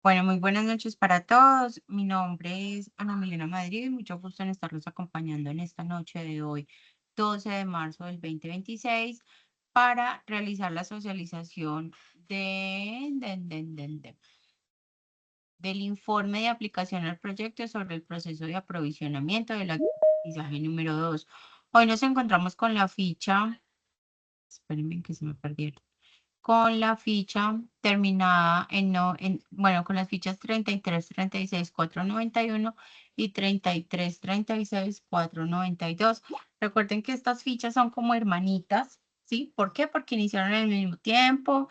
Bueno, muy buenas noches para todos. Mi nombre es Ana Milena Madrid y mucho gusto en estarlos acompañando en esta noche de hoy, 12 de marzo del 2026, para realizar la socialización del informe de aplicación al proyecto sobre el proceso de aprovisionamiento del aprendizaje número 2. Hoy nos encontramos con la ficha, espérenme que se me perdieron. Con la ficha terminada en, no, en, bueno, con las fichas 33, 36, 491 y 33, 36, 492. Recuerden que estas fichas son como hermanitas, ¿sí? ¿Por qué? Porque iniciaron al mismo tiempo,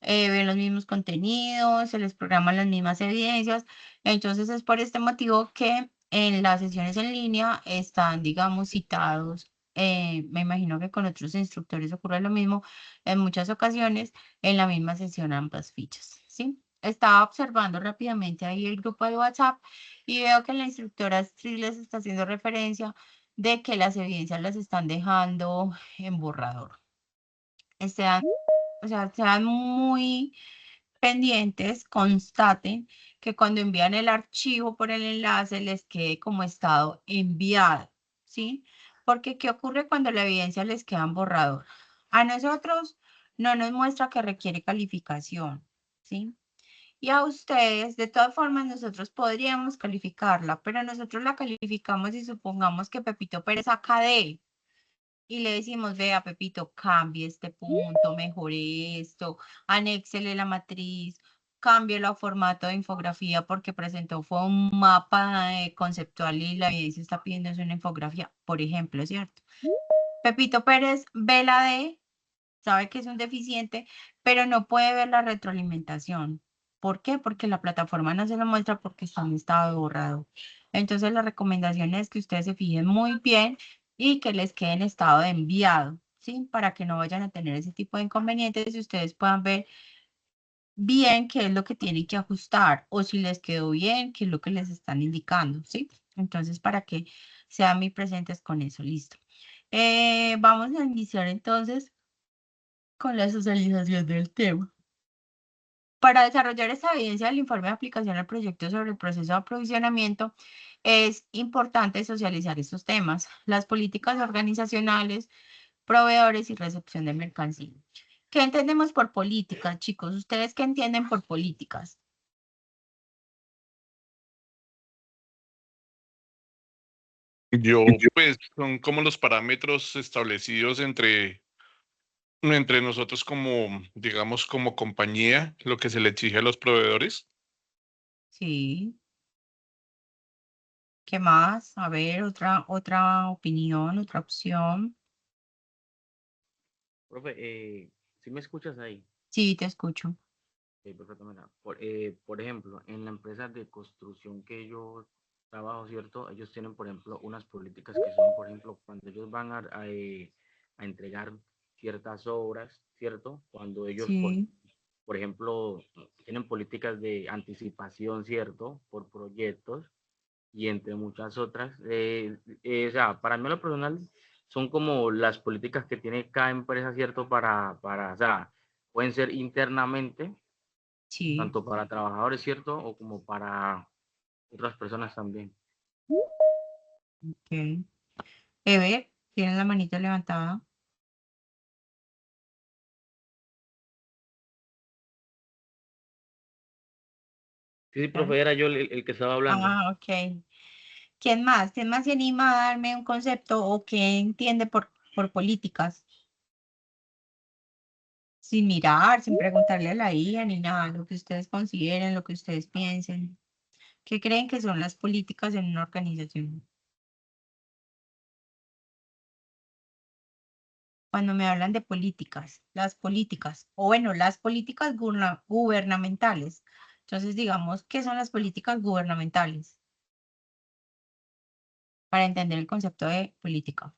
ven los mismos contenidos, se les programan las mismas evidencias. Entonces es por este motivo que en las sesiones en línea están, digamos, citados. Me imagino que con otros instructores ocurre lo mismo en muchas ocasiones en la misma sesión ambas fichas, ¿sí? Estaba observando rápidamente ahí el grupo de WhatsApp y veo que la instructora Astrid les está haciendo referencia de que las evidencias las están dejando en borrador. Sean, o sea, sean muy pendientes, constaten que cuando envían el archivo por el enlace les quede como estado enviado, ¿sí? Porque ¿qué ocurre cuando la evidencia les queda en borrador? A nosotros no nos muestra que requiere calificación, ¿sí? Y a ustedes, de todas formas, nosotros podríamos calificarla, pero nosotros la calificamos y supongamos que Pepito Pérez saca D y le decimos, vea, Pepito, cambie este punto, mejore esto, anéxele la matriz, cámbielo a formato de infografía porque presentó fue un mapa conceptual y la evidencia está pidiendo es una infografía, por ejemplo, ¿cierto? Pepito Pérez ve la D, sabe que es un deficiente, pero no puede ver la retroalimentación. ¿Por qué? Porque la plataforma no se lo muestra porque está en estado borrado. Entonces, la recomendación es que ustedes se fijen muy bien y que les quede en estado de enviado, ¿sí? Para que no vayan a tener ese tipo de inconvenientes y ustedes puedan ver bien qué es lo que tienen que ajustar o si les quedó bien, qué es lo que les están indicando, ¿sí? Entonces, para que sean muy presentes con eso, listo. Vamos a iniciar entonces con la socialización del tema. Para desarrollar esta evidencia del informe de aplicación al proyecto sobre el proceso de aprovisionamiento, es importante socializar estos temas, las políticas organizacionales, proveedores y recepción de mercancía. ¿Qué entendemos por políticas, chicos? ¿Ustedes qué entienden por políticas? Pues, son como los parámetros establecidos entre nosotros como, digamos, como compañía, lo que se le exige a los proveedores. Sí. ¿Qué más? A ver, otra opinión, otra opción. Profe, ¿sí me escuchas ahí? Sí, te escucho. Perfecto, mira, por ejemplo, en la empresa de construcción que yo trabajo, ¿cierto? Ellos tienen, por ejemplo, unas políticas que son, por ejemplo, cuando ellos van a entregar ciertas obras, ¿cierto? Cuando ellos, Sí, por ejemplo, tienen políticas de anticipación, ¿cierto? Por proyectos y entre muchas otras. O sea, para mí lo personal son como las políticas que tiene cada empresa, ¿cierto? O sea, pueden ser internamente, sí. tanto para trabajadores, ¿cierto? O como para otras personas también. Ok. Ever, ¿tienes la manita levantada? Sí, sí, ¿Ya? profe, era yo el que estaba hablando. Ah, ok. ¿Quién más? ¿Quién más se anima a darme un concepto o qué entiende por políticas? Sin mirar, sin preguntarle a la IA ni nada, lo que ustedes consideren, lo que ustedes piensen. ¿Qué creen que son las políticas en una organización? Cuando me hablan de políticas, las políticas, o bueno, las políticas gubernamentales. Entonces, digamos, ¿qué son las políticas gubernamentales? Para entender el concepto de política.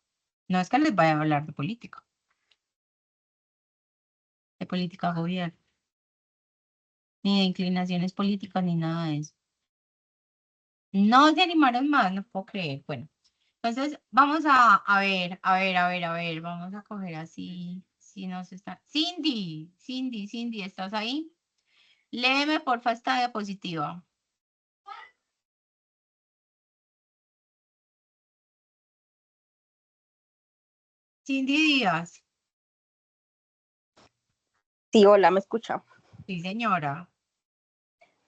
No es que les vaya a hablar de política de gobierno, ni de inclinaciones políticas, ni nada de eso. No se animaron más, no puedo creer. Bueno, entonces vamos a ver, vamos a coger así. si nos está. Cindy, ¿estás ahí? Léeme, porfa, esta diapositiva. Cindy Díaz. Sí, hola, ¿me escucha? Sí, señora.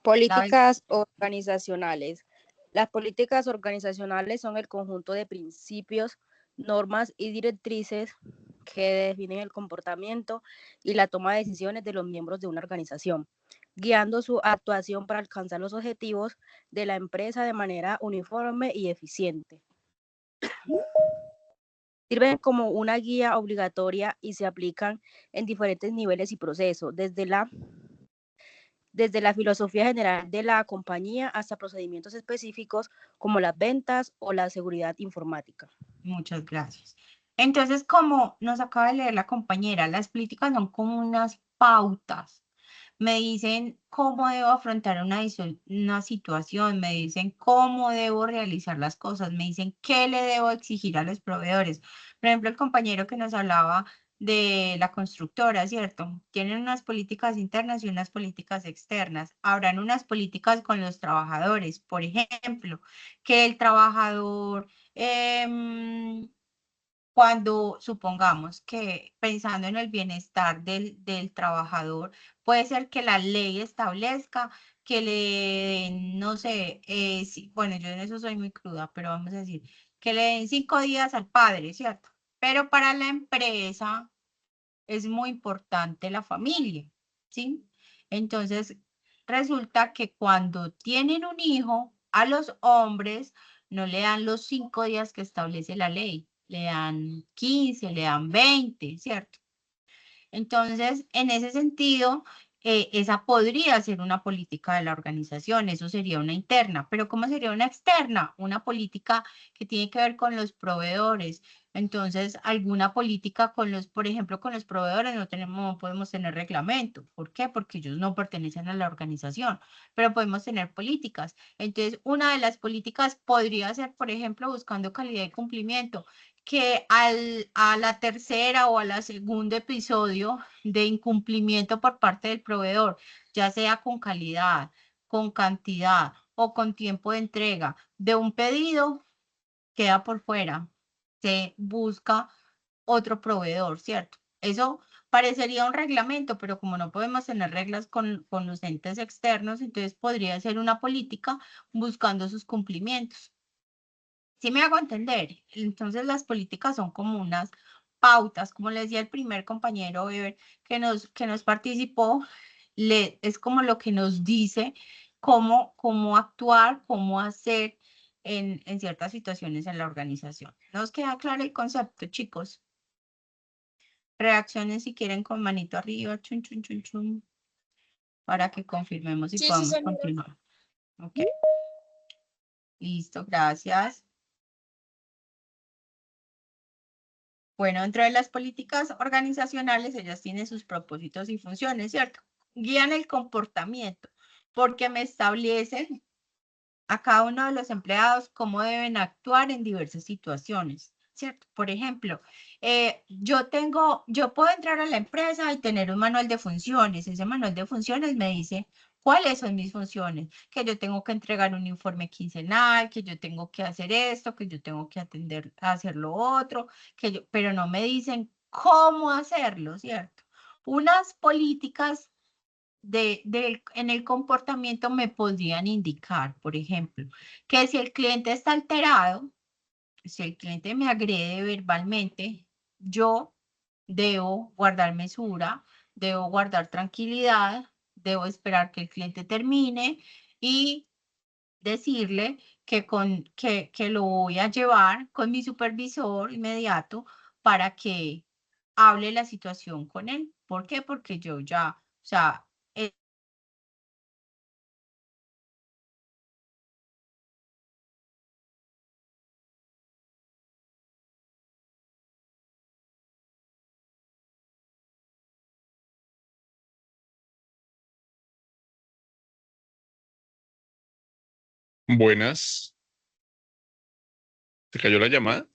Políticas organizacionales. Las políticas organizacionales son el conjunto de principios, normas y directrices que definen el comportamiento y la toma de decisiones de los miembros de una organización, guiando su actuación para alcanzar los objetivos de la empresa de manera uniforme y eficiente. Sirven como una guía obligatoria y se aplican en diferentes niveles y procesos, desde la filosofía general de la compañía hasta procedimientos específicos como las ventas o la seguridad informática. Muchas gracias. Entonces, como nos acaba de leer la compañera, las políticas son como unas pautas. Me dicen cómo debo afrontar una situación, me dicen cómo debo realizar las cosas, me dicen qué le debo exigir a los proveedores. Por ejemplo, el compañero que nos hablaba de la constructora, ¿cierto? Tienen unas políticas internas y unas políticas externas. Habrán unas políticas con los trabajadores, por ejemplo, que el trabajador cuando supongamos que pensando en el bienestar del trabajador, puede ser que la ley establezca que le den, no sé, bueno, yo en eso soy muy cruda, pero vamos a decir, que le den 5 días al padre, ¿cierto? Pero para la empresa es muy importante la familia, ¿sí? Entonces, resulta que cuando tienen un hijo, a los hombres no le dan los 5 días que establece la ley, le dan 15, le dan 20, ¿cierto? Entonces, en ese sentido, esa podría ser una política de la organización, eso sería una interna, pero ¿cómo sería una externa? Una política que tiene que ver con los proveedores. Entonces, alguna política con los, por ejemplo, con los proveedores no podemos tener reglamento. ¿Por qué? Porque ellos no pertenecen a la organización, pero podemos tener políticas. Entonces, una de las políticas podría ser, por ejemplo, buscando calidad y cumplimiento que a la tercera o a la segundo episodio de incumplimiento por parte del proveedor, ya sea con calidad, con cantidad o con tiempo de entrega de un pedido, queda por fuera. Se busca otro proveedor, ¿cierto? Eso parecería un reglamento, pero como no podemos tener reglas con los entes externos, entonces podría ser una política buscando sus cumplimientos. ¿Sí me hago entender? Entonces las políticas son como unas pautas, como le decía el primer compañero Weber que nos participó, es como lo que nos dice cómo actuar, cómo hacer en ciertas situaciones en la organización. ¿Nos queda claro el concepto, chicos? Reaccionen si quieren con manito arriba, chun, chun, chun, chun, para que confirmemos y podamos continuar. Ok. Listo, gracias. Bueno, dentro de las políticas organizacionales, ellas tienen sus propósitos y funciones, ¿cierto? Guían el comportamiento, porque me establecen a cada uno de los empleados cómo deben actuar en diversas situaciones, ¿cierto? Por ejemplo, yo puedo entrar a la empresa y tener un manual de funciones. Ese manual de funciones me dice cuáles son mis funciones, que yo tengo que entregar un informe quincenal, que yo tengo que hacer esto, que yo tengo que hacer lo otro, pero no me dicen cómo hacerlo, ¿cierto? Unas políticas en el comportamiento me podrían indicar, por ejemplo, que si el cliente está alterado, si el cliente me agrede verbalmente, yo debo guardar mesura, debo guardar tranquilidad, debo esperar que el cliente termine y decirle que lo voy a llevar con mi supervisor inmediato para que hable la situación con él. ¿Por qué? Porque yo ya, o sea, Buenas. ¿Se cayó la llamada?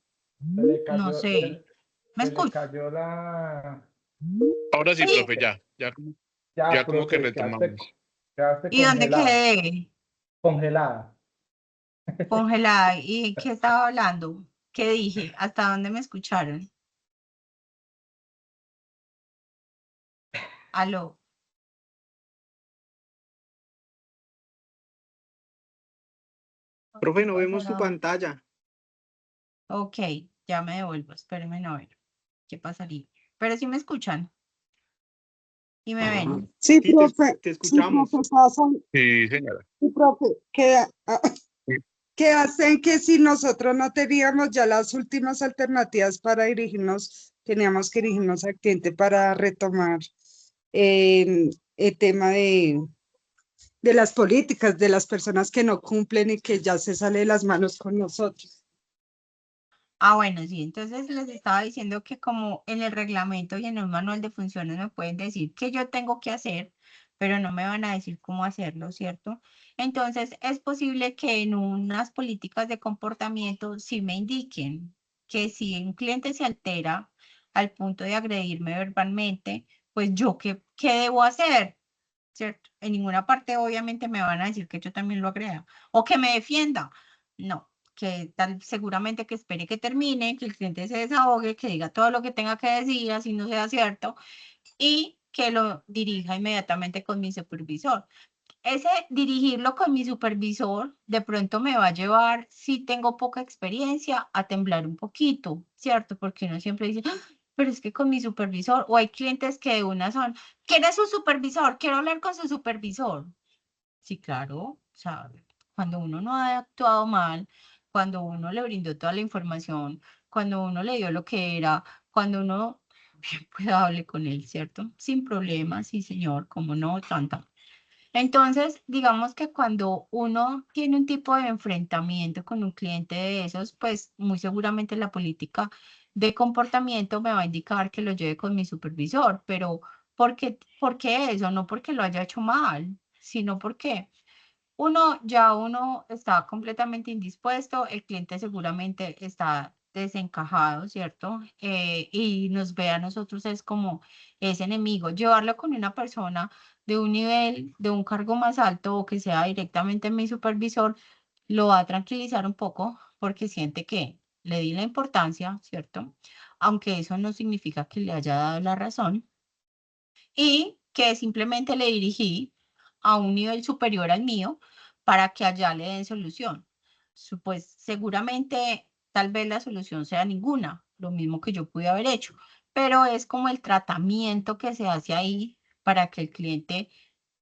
Se le cayó, no sé. ¿Me se le escuchas? cayó la, Ahora sí, Sí. profe, ya Ya, como que profe, retomamos. quedaste ¿Y dónde congelada. quedé? Congelada. Congelada. ¿Y qué estaba hablando? ¿Qué dije? ¿Hasta dónde me escucharon? Aló. Profe, no ¿Qué vemos tu pasará? pantalla. Ok, ya me devuelvo. Espérenme a ver. ¿Qué pasaría? Pero sí me escuchan y me ven. Sí, Sí, profe, te sí, escuchamos. profe, pasan, Sí, señora. sí, profe, que hacen que si nosotros no teníamos ya las últimas alternativas para dirigirnos, teníamos que dirigirnos al cliente para retomar el tema de las políticas, de las personas que no cumplen y que ya se sale de las manos con nosotros. Ah, bueno, sí. Entonces les estaba diciendo que como en el reglamento y en el manual de funciones me pueden decir qué yo tengo que hacer, pero no me van a decir cómo hacerlo, ¿cierto? Entonces es posible que en unas políticas de comportamiento sí me indiquen que si un cliente se altera al punto de agredirme verbalmente, pues yo qué debo hacer, ¿cierto? En ninguna parte obviamente me van a decir que yo también lo agreda o que me defienda. No, que tal seguramente que espere que termine, que el cliente se desahogue, que diga todo lo que tenga que decir, así no sea cierto, y que lo dirija inmediatamente con mi supervisor. Ese dirigirlo con mi supervisor de pronto me va a llevar, si tengo poca experiencia, a temblar un poquito, ¿cierto? Porque uno siempre dice, "Ah, pero es que con mi supervisor", o hay clientes que de una son, ¿quién es su supervisor? Quiero hablar con su supervisor. Sí, claro, o sea, cuando uno no ha actuado mal, cuando uno le brindó toda la información, cuando uno le dio lo que era, cuando uno, bien, pues hable con él, ¿cierto? Sin problemas, sí, señor, como no, tanta. Entonces, digamos que cuando uno tiene un tipo de enfrentamiento con un cliente de esos, pues muy seguramente la política de comportamiento me va a indicar que lo lleve con mi supervisor, pero ¿por qué eso? No porque lo haya hecho mal, sino porque uno está completamente indispuesto, el cliente seguramente está desencajado, ¿cierto? Y nos ve a nosotros es como ese enemigo. Llevarlo con una persona de un nivel, de un cargo más alto o que sea directamente mi supervisor, lo va a tranquilizar un poco porque siente que le di la importancia, ¿cierto? Aunque eso no significa que le haya dado la razón y que simplemente le dirigí a un nivel superior al mío para que allá le den solución. Pues seguramente tal vez la solución sea ninguna, lo mismo que yo pude haber hecho, pero es como el tratamiento que se hace ahí para que el cliente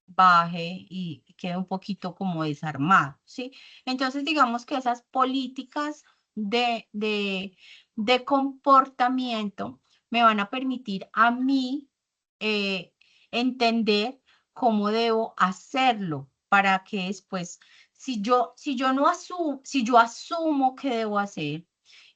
baje y quede un poquito como desarmado, ¿sí? Entonces, digamos que esas políticas de comportamiento me van a permitir a mí eh, entender cómo debo hacerlo para que después, si yo asumo que debo hacer,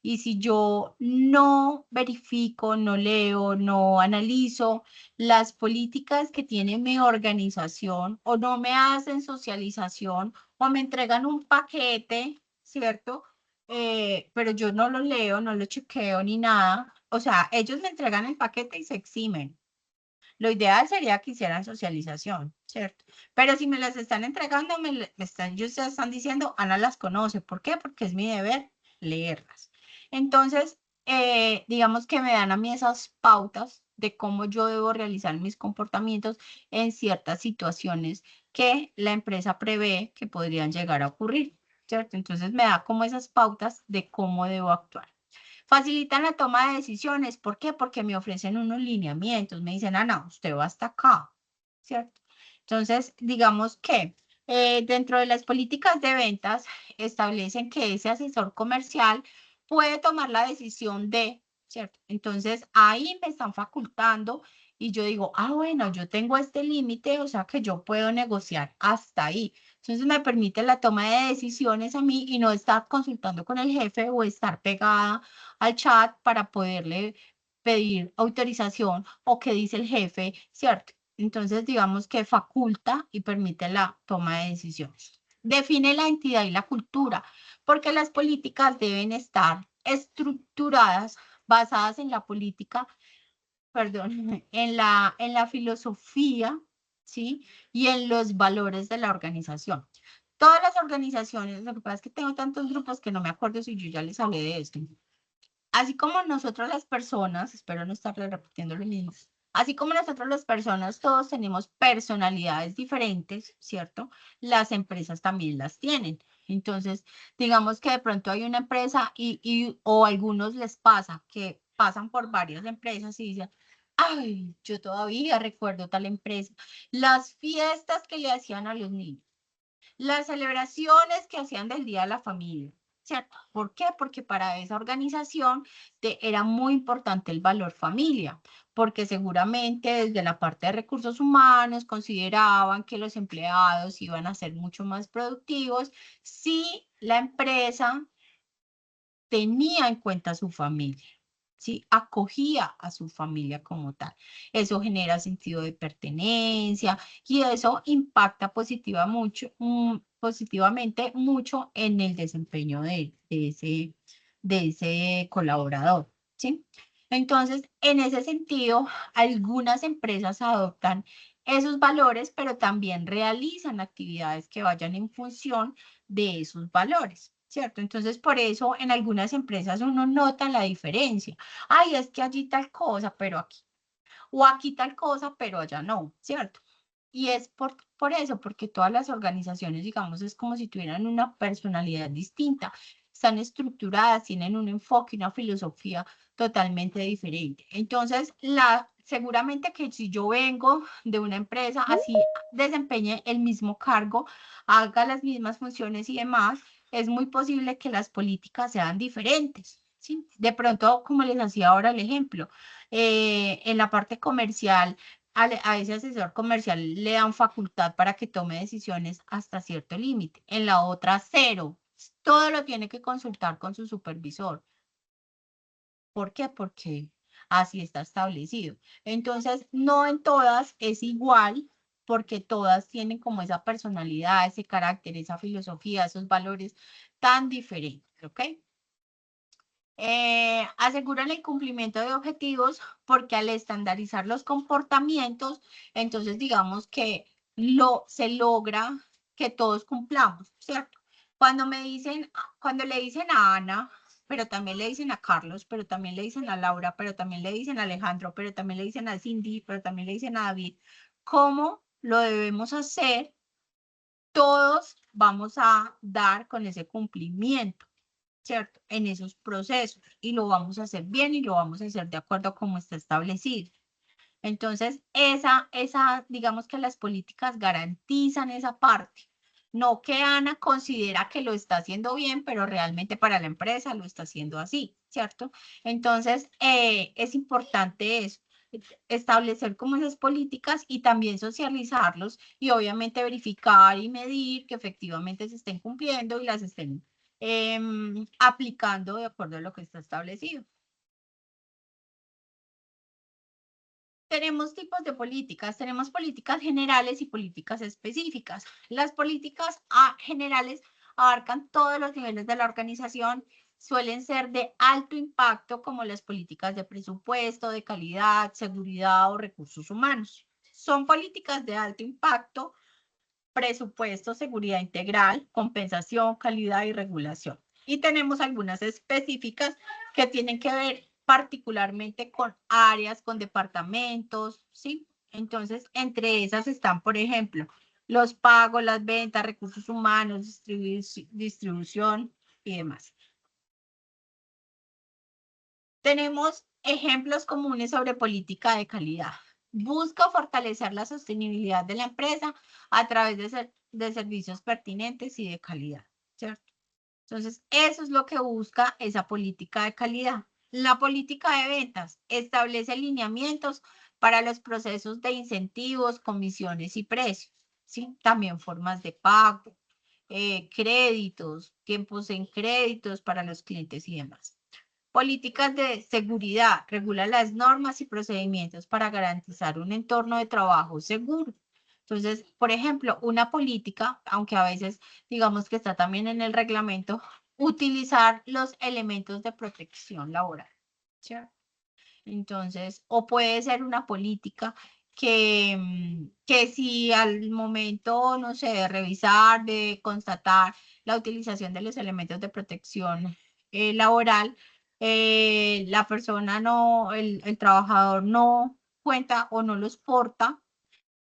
y si yo no verifico, no leo, no analizo las políticas que tiene mi organización o no me hacen socialización o me entregan un paquete, ¿cierto? Pero yo no lo leo, no lo chequeo ni nada. O sea, ellos me entregan el paquete y se eximen. Lo ideal sería que hicieran socialización, ¿cierto? Pero si me las están entregando, ellos ya están diciendo, Ana las conoce. ¿Por qué? Porque es mi deber leerlas. Entonces, digamos que me dan a mí esas pautas de cómo yo debo realizar mis comportamientos en ciertas situaciones que la empresa prevé que podrían llegar a ocurrir, ¿cierto? Entonces me da como esas pautas de cómo debo actuar. Facilitan la toma de decisiones. ¿Por qué? Porque me ofrecen unos lineamientos. Me dicen, Ana, usted va hasta acá, ¿cierto? Entonces, digamos que dentro de las políticas de ventas establecen que ese asesor comercial puede tomar la decisión de, ¿cierto? Entonces, ahí me están facultando y yo digo, ah, bueno, yo tengo este límite, o sea que yo puedo negociar hasta ahí. Entonces, me permite la toma de decisiones a mí y no estar consultando con el jefe o estar pegada al chat para poderle pedir autorización o qué dice el jefe, ¿cierto? Entonces, digamos que faculta y permite la toma de decisiones. Define la entidad y la cultura, porque las políticas deben estar estructuradas, basadas en la política perdón, en la filosofía, ¿sí? Y en los valores de la organización. Todas las organizaciones, lo que pasa es que tengo tantos grupos que no me acuerdo si yo ya les hablé de esto. Así como nosotros las personas, espero no estarle repitiendo lo mismo, así como nosotros las personas todos tenemos personalidades diferentes, ¿cierto? Las empresas también las tienen. Entonces, digamos que de pronto hay una empresa o a algunos les pasa que pasan por varias empresas y dicen, ay, yo todavía recuerdo tal empresa, las fiestas que le hacían a los niños, las celebraciones que hacían del Día de la Familia, ¿cierto? ¿Por qué? Porque para esa organización era muy importante el valor familia, porque seguramente desde la parte de recursos humanos consideraban que los empleados iban a ser mucho más productivos si la empresa tenía en cuenta a su familia, ¿sí? Acogía a su familia como tal. Eso genera sentido de pertenencia y eso impacta positivamente mucho en el desempeño de ese colaborador, ¿sí? Entonces, en ese sentido, algunas empresas adoptan esos valores, pero también realizan actividades que vayan en función de esos valores, ¿cierto? Entonces, por eso en algunas empresas uno nota la diferencia. Ay, es que allí tal cosa, pero aquí. O aquí tal cosa, pero allá no, ¿cierto? Y es por eso, porque todas las organizaciones, digamos, es como si tuvieran una personalidad distinta. Están estructuradas, tienen un enfoque, una filosofía totalmente diferente. Entonces, seguramente que si yo vengo de una empresa, así desempeñe el mismo cargo, haga las mismas funciones y demás, es muy posible que las políticas sean diferentes, ¿sí? De pronto, como les hacía ahora el ejemplo, en la parte comercial, a ese asesor comercial le dan facultad para que tome decisiones hasta cierto límite. En la otra, cero. Todo lo tiene que consultar con su supervisor. ¿Por qué? Porque así está establecido. Entonces, no en todas es igual, porque todas tienen como esa personalidad, ese carácter, esa filosofía, esos valores tan diferentes, ¿ok? Aseguran el cumplimiento de objetivos porque al estandarizar los comportamientos, entonces digamos que se logra que todos cumplamos, ¿cierto? Cuando le dicen a Ana, pero también le dicen a Carlos, pero también le dicen a Laura, pero también le dicen a Alejandro, pero también le dicen a Cindy, pero también le dicen a David, ¿cómo lo debemos hacer? Todos vamos a dar con ese cumplimiento, ¿cierto? En esos procesos y lo vamos a hacer bien y lo vamos a hacer de acuerdo a cómo está establecido. Entonces, digamos que las políticas garantizan esa parte. No que Ana considera que lo está haciendo bien, pero realmente para la empresa lo está haciendo así, ¿cierto? Entonces, es importante eso, establecer como esas políticas y también socializarlos y obviamente verificar y medir que efectivamente se estén cumpliendo y las estén aplicando de acuerdo a lo que está establecido. Tenemos tipos de políticas, tenemos políticas generales y políticas específicas. Las políticas generales abarcan todos los niveles de la organización, suelen ser de alto impacto como las políticas de presupuesto, de calidad, seguridad o recursos humanos. Son políticas de alto impacto, presupuesto, seguridad integral, compensación, calidad y regulación. Y tenemos algunas específicas que tienen que ver particularmente con áreas, con departamentos, ¿sí? Entonces, entre esas están, por ejemplo, los pagos, las ventas, recursos humanos, distribución y demás. Tenemos ejemplos comunes sobre política de calidad. Busca fortalecer la sostenibilidad de la empresa a través de servicios pertinentes y de calidad, ¿cierto? Entonces, eso es lo que busca esa política de calidad. La política de ventas establece lineamientos para los procesos de incentivos, comisiones y precios, ¿sí? También formas de pago, créditos, tiempos en créditos para los clientes y demás. Políticas de seguridad, regula las normas y procedimientos para garantizar un entorno de trabajo seguro. Entonces, por ejemplo, una política, aunque a veces digamos que está también en el reglamento, utilizar los elementos de protección laboral, ¿cierto? Entonces, o puede ser una política que si al momento, no sé, de revisar, de constatar la utilización de los elementos de protección laboral, la persona no, el trabajador no cuenta o no los porta,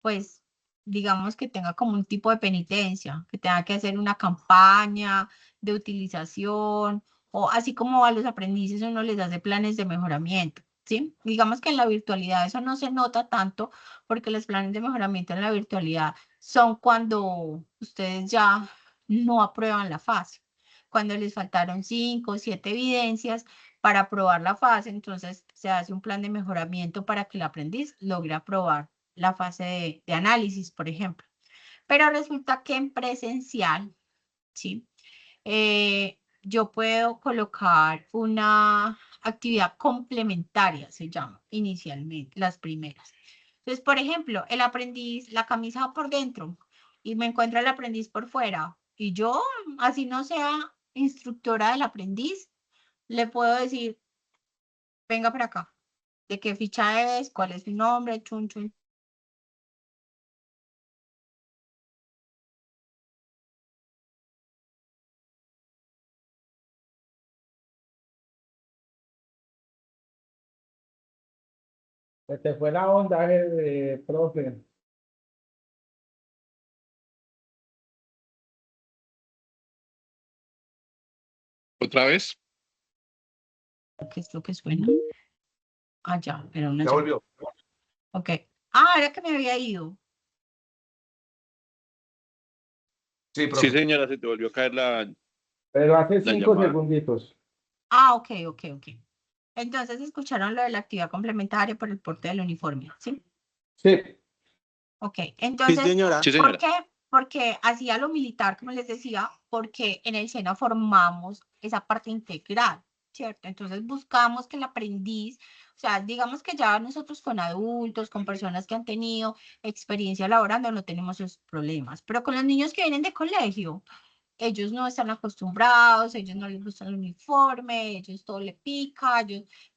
pues digamos que tenga como un tipo de penitencia, que tenga que hacer una campaña de utilización, o así como a los aprendices uno les hace planes de mejoramiento, ¿sí? Digamos que en la virtualidad eso no se nota tanto, porque los planes de mejoramiento en la virtualidad son cuando ustedes ya no aprueban la fase, cuando les faltaron 5 o 7 evidencias para aprobar la fase, entonces se hace un plan de mejoramiento para que el aprendiz logre aprobar la fase de análisis, por ejemplo. Pero resulta que en presencial, ¿sí? Yo puedo colocar una actividad complementaria, se llama inicialmente, las primeras. Entonces, por ejemplo, el aprendiz, la camisa va por dentro y me encuentro el aprendiz por fuera. Y yo, así no sea instructora del aprendiz, le puedo decir, venga para acá, de qué ficha es, cuál es su nombre, chun, chun. Se te fue la onda, profe. ¿Otra vez? ¿Qué es lo que suena? Ah, ya, era una Ya llamada. volvió. Ok. Ah, era que me había ido. Sí, Sí, profe. señora, se te volvió a caer la Pero hace La 5 llamada. segunditos. Ah, ok. Entonces escucharon lo de la actividad complementaria por el porte del uniforme, ¿sí? Sí. Ok. Sí, Entonces, señora. Sí, ¿por señora. qué? Porque hacía lo militar, como les decía, porque en el SENA formamos esa parte integral, ¿cierto? Entonces buscamos que el aprendiz, o sea, digamos que ya nosotros con adultos, con personas que han tenido experiencia laborando, no tenemos esos problemas, pero con los niños que vienen de colegio, ellos no están acostumbrados, ellos no les gusta el uniforme, ellos todo le pica,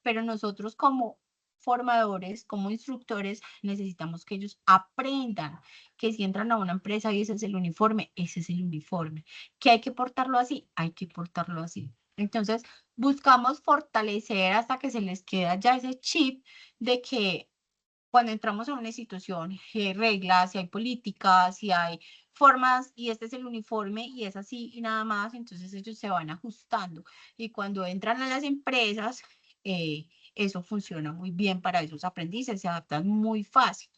pero nosotros como formadores, como instructores, necesitamos que ellos aprendan que si entran a una empresa y ese es el uniforme, ese es el uniforme. Que hay que portarlo así, hay que portarlo así. Entonces, buscamos fortalecer hasta que se les queda ya ese chip de que cuando entramos a una institución, si hay reglas, si hay políticas, si hay formas, y este es el uniforme y es así y nada más, entonces ellos se van ajustando. Y cuando entran a las empresas, eso funciona muy bien para esos aprendices, se adaptan muy fácil.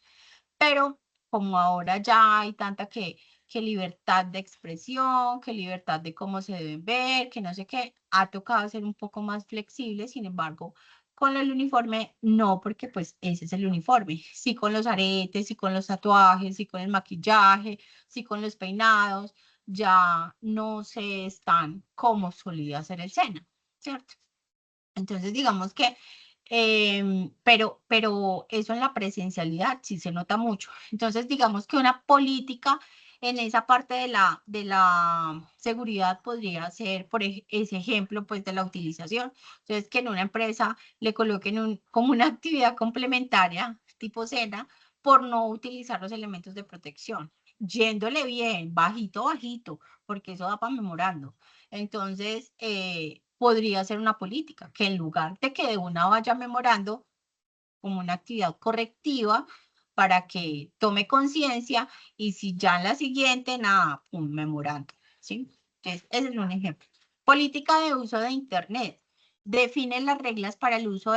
Pero como ahora ya hay tanta que libertad de expresión, que libertad de cómo se deben ver, que no sé qué, ha tocado ser un poco más flexible, sin embargo, con el uniforme no, porque pues ese es el uniforme. Sí con los aretes, sí con los tatuajes, sí con el maquillaje, sí con los peinados, ya no se están como solía ser el SENA, ¿cierto? Entonces, digamos que, pero eso en la presencialidad sí se nota mucho. Entonces, digamos que una política en esa parte de la seguridad podría ser, por ese ejemplo, pues de la utilización. Entonces, que en una empresa le coloquen como una actividad complementaria, tipo cena, por no utilizar los elementos de protección. Yéndole bien, bajito, bajito, porque eso da para memorando. Entonces, podría ser una política que en lugar de que de una vaya memorando como una actividad correctiva para que tome conciencia y si ya en la siguiente, nada, un memorando, ¿sí? Entonces, ese es un ejemplo. Política de uso de Internet. Define las reglas para el uso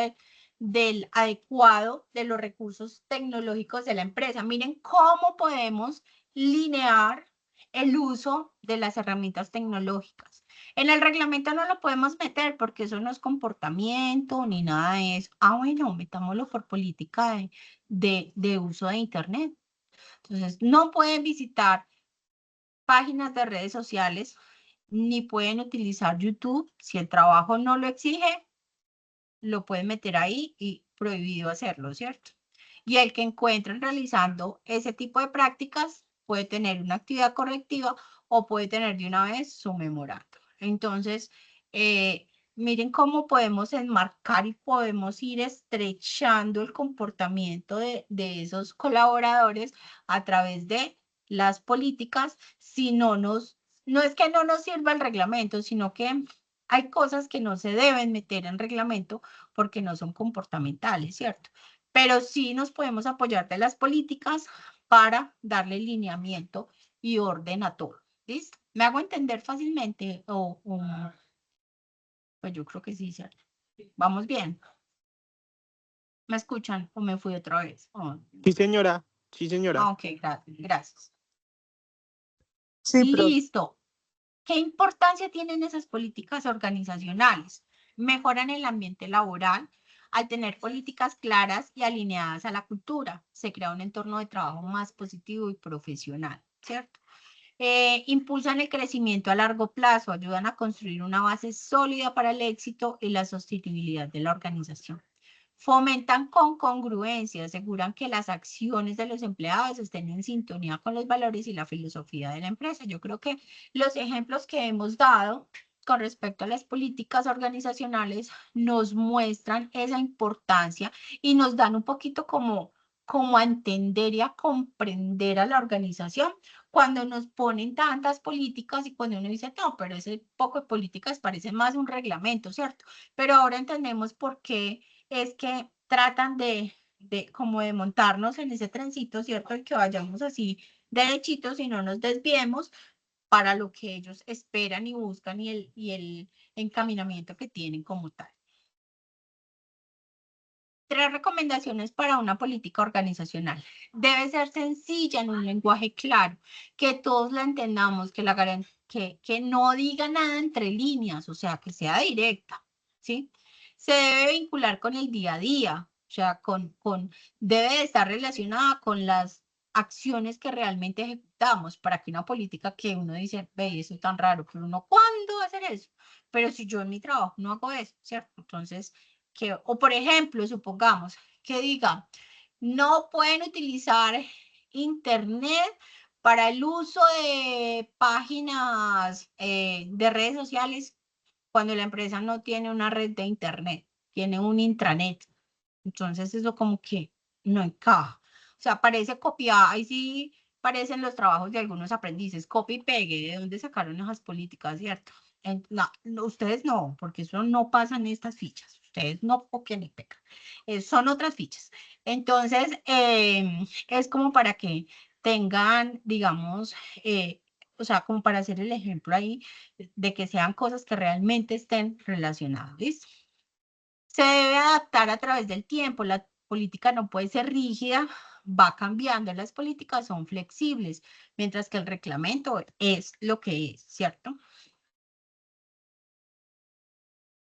del adecuado de los recursos tecnológicos de la empresa. Miren cómo podemos linear el uso de las herramientas tecnológicas. En el reglamento no lo podemos meter porque eso no es comportamiento ni nada de eso. Ah, bueno, metámoslo por política de uso de Internet. Entonces, no pueden visitar páginas de redes sociales ni pueden utilizar YouTube. Si el trabajo no lo exige, lo pueden meter ahí y prohibido hacerlo, ¿cierto? Y el que encuentren realizando ese tipo de prácticas puede tener una actividad correctiva o puede tener de una vez su memorando. Entonces, miren cómo podemos enmarcar y podemos ir estrechando el comportamiento de esos colaboradores a través de las políticas. Si no es que no nos sirva el reglamento, sino que hay cosas que no se deben meter en reglamento porque no son comportamentales, ¿cierto? Pero sí nos podemos apoyar de las políticas para darle lineamiento y orden a todo. ¿Listo? ¿Me hago entender fácilmente? Pues yo creo que sí, ¿cierto? ¿Vamos bien? ¿Me escuchan o me fui otra vez? Oh, Sí, señora. Sí, señora. ok, gracias. Sí, profe. Listo. ¿Qué importancia tienen esas políticas organizacionales? Mejoran el ambiente laboral. Al tener políticas claras y alineadas a la cultura, se crea un entorno de trabajo más positivo y profesional, ¿cierto? Impulsan el crecimiento a largo plazo, ayudan a construir una base sólida para el éxito y la sostenibilidad de la organización. Fomentan con congruencia, aseguran que las acciones de los empleados estén en sintonía con los valores y la filosofía de la empresa. Yo creo que los ejemplos que hemos dado con respecto a las políticas organizacionales nos muestran esa importancia y nos dan un poquito como a entender y a comprender a la organización cuando nos ponen tantas políticas y cuando uno dice, no, pero ese poco de políticas parece más un reglamento, ¿cierto? Pero ahora entendemos por qué es que tratan como de montarnos en ese trencito, ¿cierto? Y que vayamos así derechitos y no nos desviemos para lo que ellos esperan y buscan y el encaminamiento que tienen como tal. 3 recomendaciones para una política organizacional. Debe ser sencilla en un lenguaje claro, que todos la entendamos, que no diga nada entre líneas, o sea, que sea directa, ¿sí? Se debe vincular con el día a día, o sea, debe estar relacionada con las acciones que realmente ejecutamos, para que una política que uno dice, ve, eso es tan raro, pero uno, ¿cuándo va a hacer eso? Pero si yo en mi trabajo no hago eso, ¿cierto? Entonces, o por ejemplo, supongamos que diga, no pueden utilizar internet para el uso de páginas de redes sociales cuando la empresa no tiene una red de internet, tiene un intranet. Entonces eso como que no encaja. O sea, parece copiar, ahí sí parecen los trabajos de algunos aprendices, copy y pegue, ¿de dónde sacaron esas políticas, cierto? No, ustedes no, porque eso no pasa en estas fichas. Ustedes no copian ni pegan. Son otras fichas. Entonces, es como para que tengan, digamos, o sea, como para hacer el ejemplo ahí de que sean cosas que realmente estén relacionadas, ¿listo? Se debe adaptar a través del tiempo. La política no puede ser rígida, va cambiando. Las políticas son flexibles, mientras que el reglamento es lo que es, ¿cierto?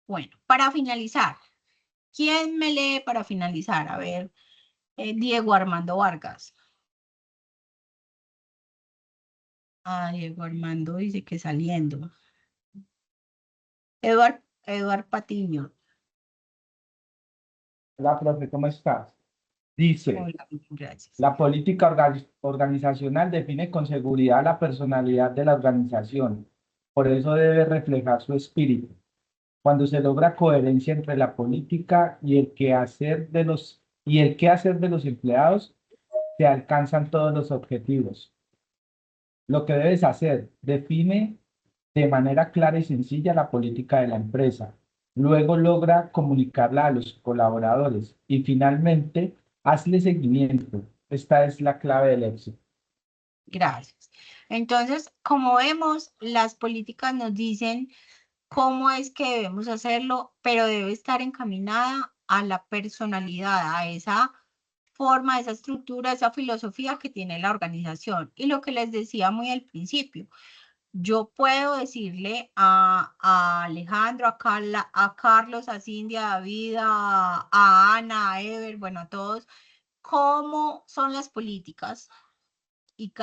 Bueno, para finalizar, ¿quién me lee para finalizar? A ver, Diego Armando Vargas. Ah, Diego Armando dice que saliendo. Eduard Patiño. Hola, profe, ¿cómo estás? Dice, Hola, gracias. la política organizacional define con seguridad la personalidad de la organización. Por eso debe reflejar su espíritu. Cuando se logra coherencia entre la política y el quehacer de los empleados, se alcanzan todos los objetivos. Lo que debes hacer, define de manera clara y sencilla la política de la empresa. Luego logra comunicarla a los colaboradores y finalmente hazle seguimiento. Esta es la clave del éxito. Gracias. Entonces, como vemos, las políticas nos dicen cómo es que debemos hacerlo, pero debe estar encaminada a la personalidad, a esa forma, a esa estructura, a esa filosofía que tiene la organización. Y lo que les decía muy al principio, yo puedo decirle a Alejandro, a Carlos, a Cindy, a David, a Ana, a Ever, bueno, a todos, cómo son las políticas y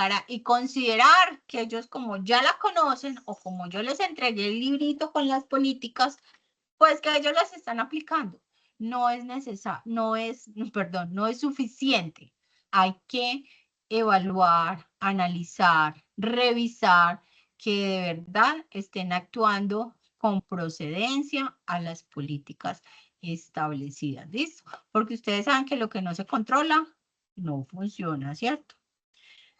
considerar que ellos como ya la conocen o como yo les entregué el librito con las políticas, pues que ellos las están aplicando. No es necesario, perdón, no es suficiente. Hay que evaluar, analizar, revisar que de verdad estén actuando con procedencia a las políticas establecidas. ¿Listo? Porque ustedes saben que lo que no se controla no funciona, ¿cierto?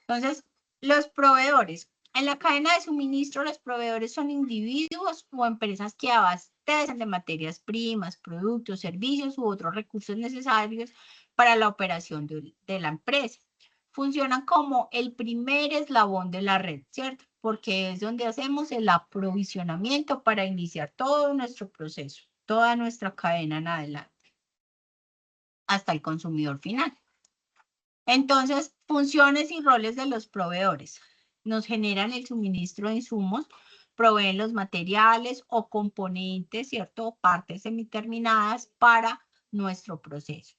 Entonces, los proveedores. En la cadena de suministro, los proveedores son individuos o empresas que abastecen de materias primas, productos, servicios u otros recursos necesarios para la operación de la empresa. Funcionan como el primer eslabón de la red, ¿cierto? Porque es donde hacemos el aprovisionamiento para iniciar todo nuestro proceso, toda nuestra cadena en adelante, hasta el consumidor final. Entonces, funciones y roles de los proveedores. Nos generan el suministro de insumos, proveen los materiales o componentes, ¿cierto? Partes semiterminadas para nuestro proceso.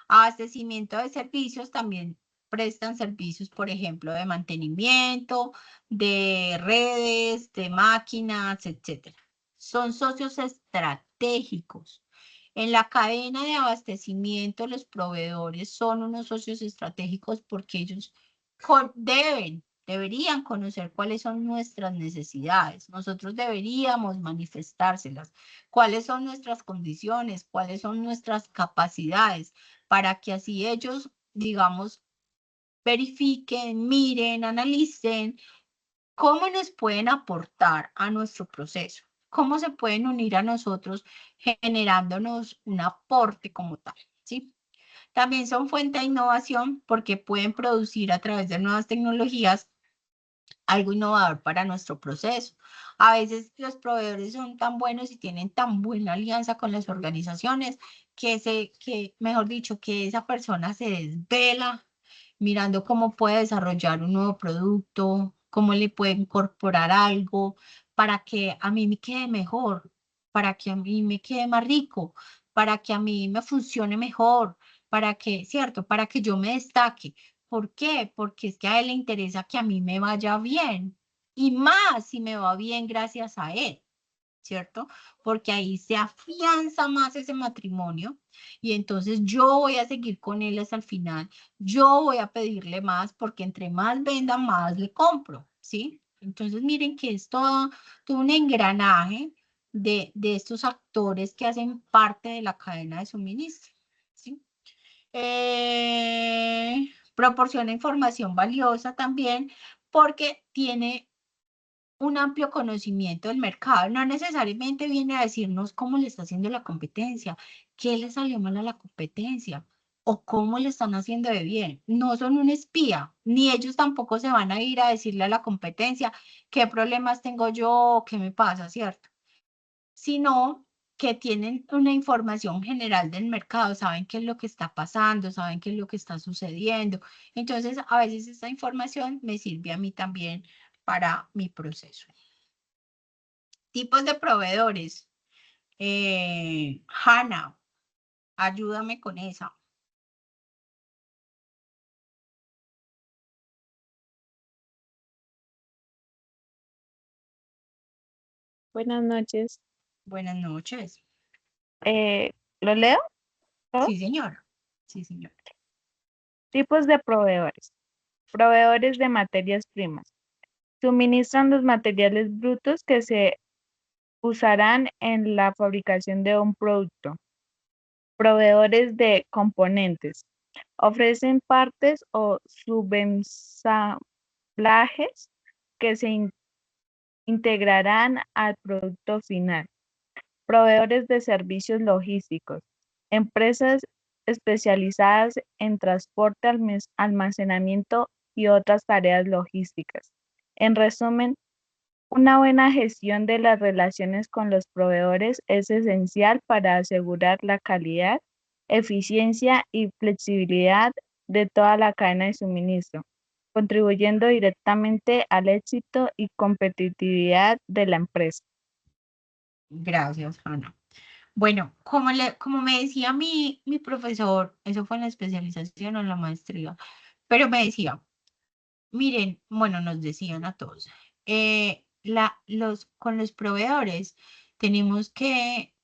Abastecimiento de servicios, también prestan servicios, por ejemplo, de mantenimiento, de redes, de máquinas, etc. Son socios estratégicos. En la cadena de abastecimiento, los proveedores son unos socios estratégicos porque ellos deberían conocer cuáles son nuestras necesidades. Nosotros deberíamos manifestárselas. Cuáles son nuestras condiciones, cuáles son nuestras capacidades, para que así ellos, digamos, verifiquen, miren, analicen cómo nos pueden aportar a nuestro proceso. Cómo se pueden unir a nosotros generándonos un aporte como tal, ¿sí? También son fuente de innovación porque pueden producir a través de nuevas tecnologías algo innovador para nuestro proceso. A veces los proveedores son tan buenos y tienen tan buena alianza con las organizaciones que mejor dicho, que esa persona se desvela mirando cómo puede desarrollar un nuevo producto, cómo le puede incorporar algo para que a mí me quede mejor, para que a mí me quede más rico, para que a mí me funcione mejor, para que, ¿cierto? Para que yo me destaque. ¿Por qué? Porque es que a él le interesa que a mí me vaya bien y más si me va bien gracias a él, ¿cierto? Porque ahí se afianza más ese matrimonio y entonces yo voy a seguir con él hasta el final. Yo voy a pedirle más porque entre más venda, más le compro, ¿sí? Entonces miren que es todo un engranaje de estos actores que hacen parte de la cadena de suministro, ¿sí? Proporciona información valiosa también porque tiene un amplio conocimiento del mercado. No necesariamente viene a decirnos cómo le está haciendo la competencia, qué le salió mal a la competencia o cómo le están haciendo de bien. No son un espía, ni ellos tampoco se van a ir a decirle a la competencia qué problemas tengo yo, qué me pasa, ¿cierto? Sino que tienen una información general del mercado, saben qué es lo que está pasando, saben qué es lo que está sucediendo. Entonces, a veces esta información me sirve a mí también para mi proceso. Tipos de proveedores. Hanna, ayúdame con esa. Buenas noches. Buenas noches. ¿Lo leo? ¿Oh? Sí, señora. Sí, señora. Tipos de proveedores. Proveedores de materias primas. Suministran los materiales brutos que se usarán en la fabricación de un producto. Proveedores de componentes. Ofrecen partes o subensamblajes que se integrarán al producto final. Proveedores de servicios logísticos. Empresas especializadas en transporte, almacenamiento y otras tareas logísticas. En resumen, una buena gestión de las relaciones con los proveedores es esencial para asegurar la calidad, eficiencia y flexibilidad de toda la cadena de suministro, contribuyendo directamente al éxito y competitividad de la empresa. Gracias, Hanna. Bueno, como me decía mi profesor, eso fue en la especialización o en la maestría, pero me decía, miren, bueno, nos decían a todos, con los proveedores tenemos que,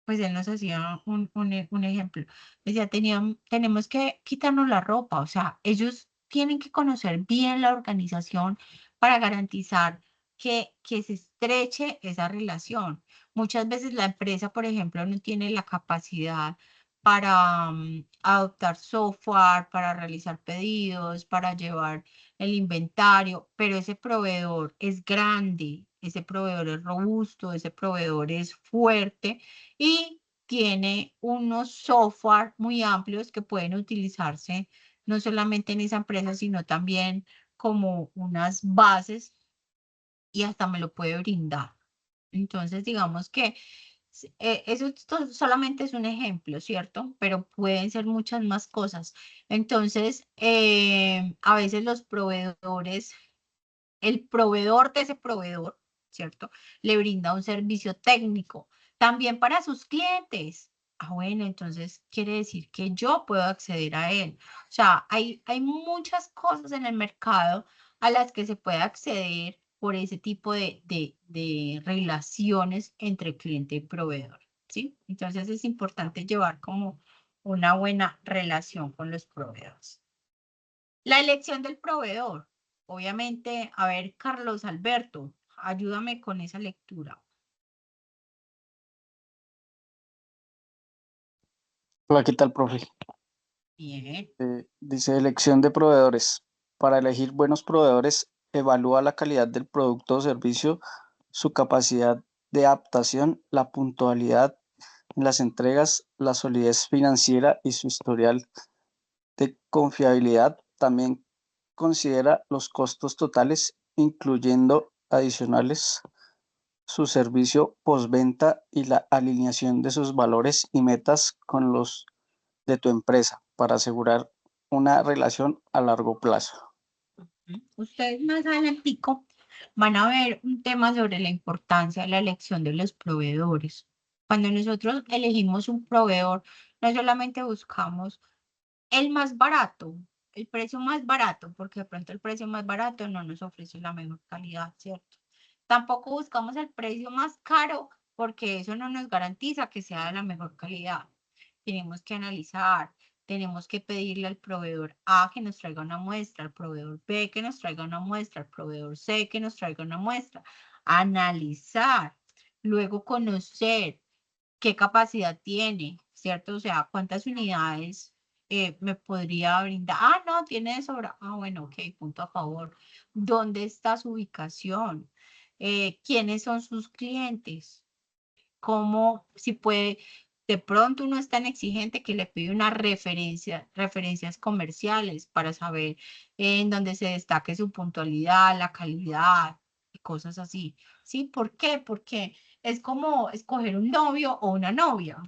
pues él nos hacía un ejemplo, decía, tenemos que quitarnos la ropa, o sea, ellos tienen que conocer bien la organización para garantizar que se estreche esa relación. Muchas veces la empresa, por ejemplo, no tiene la capacidad para adoptar software, para realizar pedidos, para llevar el inventario, pero ese proveedor es grande, ese proveedor es robusto, ese proveedor es fuerte y tiene unos software muy amplios que pueden utilizarse no solamente en esa empresa, sino también como unas bases y hasta me lo puede brindar. Entonces, digamos que eso solamente es un ejemplo, ¿cierto? Pero pueden ser muchas más cosas. Entonces, a veces los proveedores, el proveedor de ese proveedor, ¿cierto? Le brinda un servicio técnico también para sus clientes. Ah, bueno, entonces quiere decir que yo puedo acceder a él. O sea, hay muchas cosas en el mercado a las que se puede acceder por ese tipo de relaciones entre cliente y proveedor, ¿sí? Entonces es importante llevar como una buena relación con los proveedores. La elección del proveedor. Obviamente, a ver, Carlos Alberto, ayúdame con esa lectura. Hola, ¿qué tal, profe? Bien. Dice elección de proveedores. Para elegir buenos proveedores, evalúa la calidad del producto o servicio, su capacidad de adaptación, la puntualidad en las entregas, la solidez financiera y su historial de confiabilidad. También considera los costos totales, incluyendo adicionales, su servicio postventa y la alineación de sus valores y metas con los de tu empresa para asegurar una relación a largo plazo. Ustedes más adelantico van a ver un tema sobre la importancia de la elección de los proveedores. Cuando nosotros elegimos un proveedor, no solamente buscamos el más barato, el precio más barato, porque de pronto el precio más barato no nos ofrece la mejor calidad, ¿cierto? Tampoco buscamos el precio más caro, porque eso no nos garantiza que sea de la mejor calidad. Tenemos que analizar, tenemos que pedirle al proveedor A que nos traiga una muestra, al proveedor B que nos traiga una muestra, al proveedor C que nos traiga una muestra. Analizar, luego conocer qué capacidad tiene, ¿cierto? O sea, cuántas unidades me podría brindar. Ah, no, tiene de sobra. Ah, bueno, ok, punto a favor. ¿Dónde está su ubicación? ¿Quiénes son sus clientes? ¿Cómo, si puede, de pronto uno es tan exigente que le pide una referencias comerciales para saber en dónde se destaque su puntualidad, la calidad y cosas así? ¿Sí? ¿Por qué? Porque es como escoger un novio o una novia.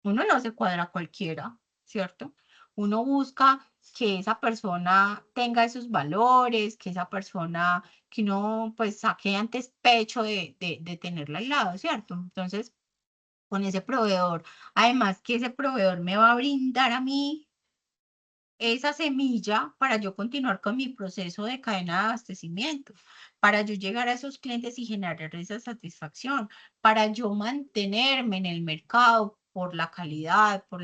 Uno no se cuadra a cualquiera, ¿cierto? Uno busca que esa persona tenga esos valores, que esa persona, que uno pues saque antes pecho de tenerla al lado, ¿cierto? Entonces, con ese proveedor, además que ese proveedor me va a brindar a mí esa semilla para yo continuar con mi proceso de cadena de abastecimiento, para yo llegar a esos clientes y generar esa satisfacción, para yo mantenerme en el mercado por la calidad, por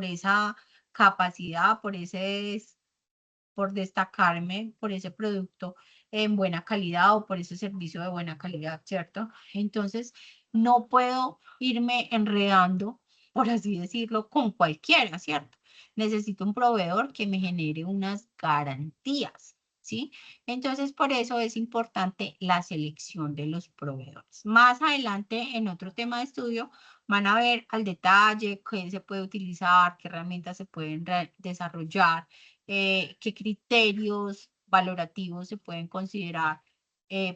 esa capacidad, por destacarme por ese producto en buena calidad o por ese servicio de buena calidad, ¿cierto? Entonces, no puedo irme enredando, por así decirlo, con cualquiera, ¿cierto? Necesito un proveedor que me genere unas garantías, ¿sí? Entonces, por eso es importante la selección de los proveedores. Más adelante, en otro tema de estudio, van a ver al detalle qué se puede utilizar, qué herramientas se pueden desarrollar, qué criterios valorativos se pueden considerar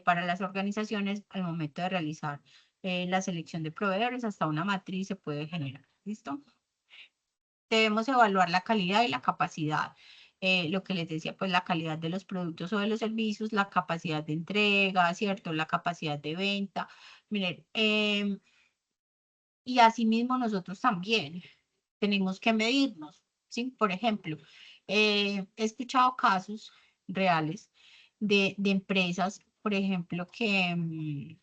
para las organizaciones al momento de realizar la selección de proveedores. Hasta una matriz se puede generar. ¿Listo? Debemos evaluar la calidad y la capacidad. Lo que les decía, pues la calidad de los productos o de los servicios, la capacidad de entrega, ¿cierto? La capacidad de venta. Miren, y asimismo nosotros también tenemos que medirnos, ¿sí? Por ejemplo, he escuchado casos reales de empresas, por ejemplo, que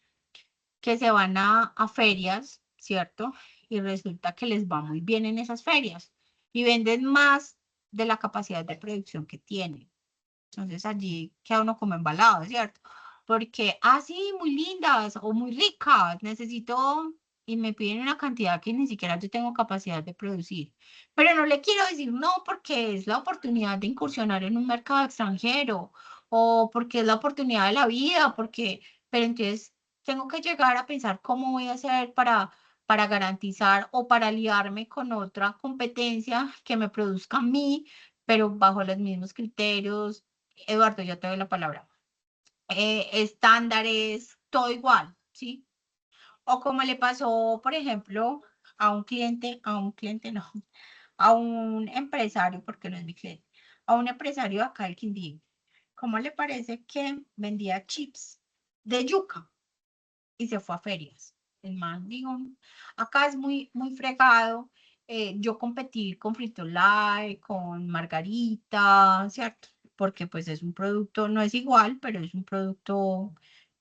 se van a ferias, ¿cierto? Y resulta que les va muy bien en esas ferias y venden más de la capacidad de producción que tienen. Entonces allí queda uno como embalado, ¿cierto? porque, sí, muy lindas o muy ricas, necesito, y me piden una cantidad que ni siquiera yo tengo capacidad de producir. Pero no le quiero decir no porque es la oportunidad de incursionar en un mercado extranjero o porque es la oportunidad de la vida, pero entonces tengo que llegar a pensar cómo voy a hacer para garantizar o para aliarme con otra competencia que me produzca a mí, pero bajo los mismos criterios. Eduardo, yo te doy la palabra. Estándares, todo igual, ¿sí? O como le pasó, por ejemplo, no, a un empresario, porque no es mi cliente, a un empresario acá del Quindío. ¿Cómo le parece que vendía chips de yuca y se fue a ferias? El man digo, acá es muy, muy fregado. Yo competí con Frito-Lay, con Margarita, ¿cierto? Porque pues es un producto, no es igual, pero es un producto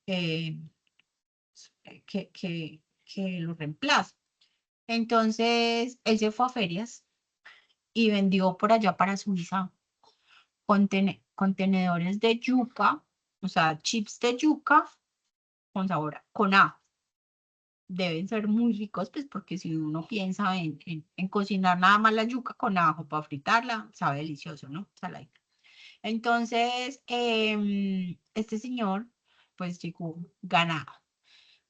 eh, que lo reemplaza. Entonces, él se fue a ferias y vendió por allá para Suiza contenedores de yuca, o sea, chips de yuca con sabor, con ajo. Deben ser muy ricos, pues porque si uno piensa en cocinar nada más la yuca con ajo para fritarla, sabe delicioso, ¿no? Saladito. Entonces, este señor, pues llegó ganado.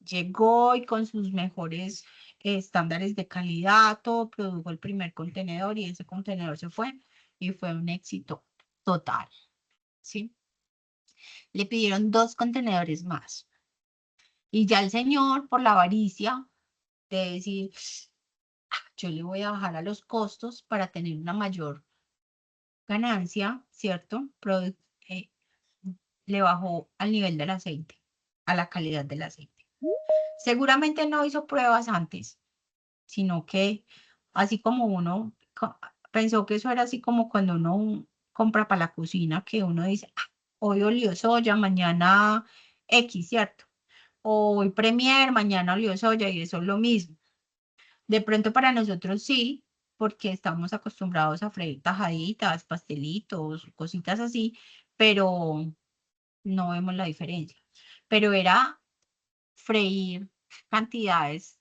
Llegó y con sus mejores estándares de calidad, todo produjo el primer contenedor y ese contenedor se fue y fue un éxito total, ¿sí? Le pidieron 2 contenedores más. Y ya el señor, por la avaricia de decir, yo le voy a bajar a los costos para tener una mayor ganancia, ¿cierto? Eh, le bajó al nivel del aceite, a la calidad del aceite. Seguramente no hizo pruebas antes, sino que así como uno pensó que eso era así como cuando uno compra para la cocina, que uno dice, hoy olió soya, mañana X, ¿cierto? O hoy Premier, mañana olió soya y eso es lo mismo. De pronto para nosotros sí, porque estamos acostumbrados a freír tajaditas, pastelitos, cositas así, pero no vemos la diferencia. Pero era freír cantidades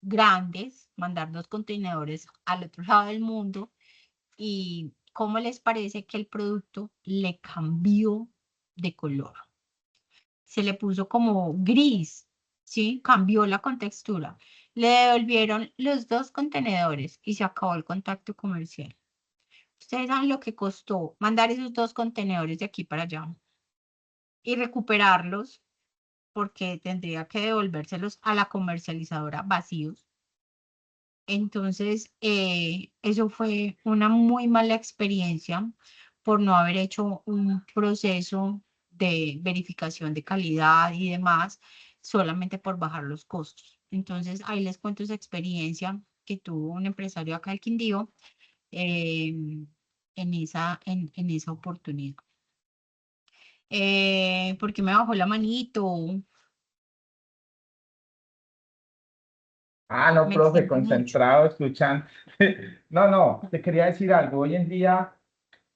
grandes, mandar 2 contenedores al otro lado del mundo y ¿cómo les parece que el producto le cambió de color? Se le puso como gris, ¿sí? Cambió la contextura. Le devolvieron los 2 contenedores y se acabó el contacto comercial. Ustedes saben lo que costó mandar esos 2 contenedores de aquí para allá y recuperarlos porque tendría que devolvérselos a la comercializadora vacíos. Entonces, eso fue una muy mala experiencia por no haber hecho un proceso de verificación de calidad y demás, solamente por bajar los costos. Entonces, ahí les cuento esa experiencia que tuvo un empresario acá del Quindío en esa oportunidad. ¿Por qué me bajó la manito? No, Me profe, extendí mucho. concentrado, escuchando. No, te quería decir algo. Hoy en día,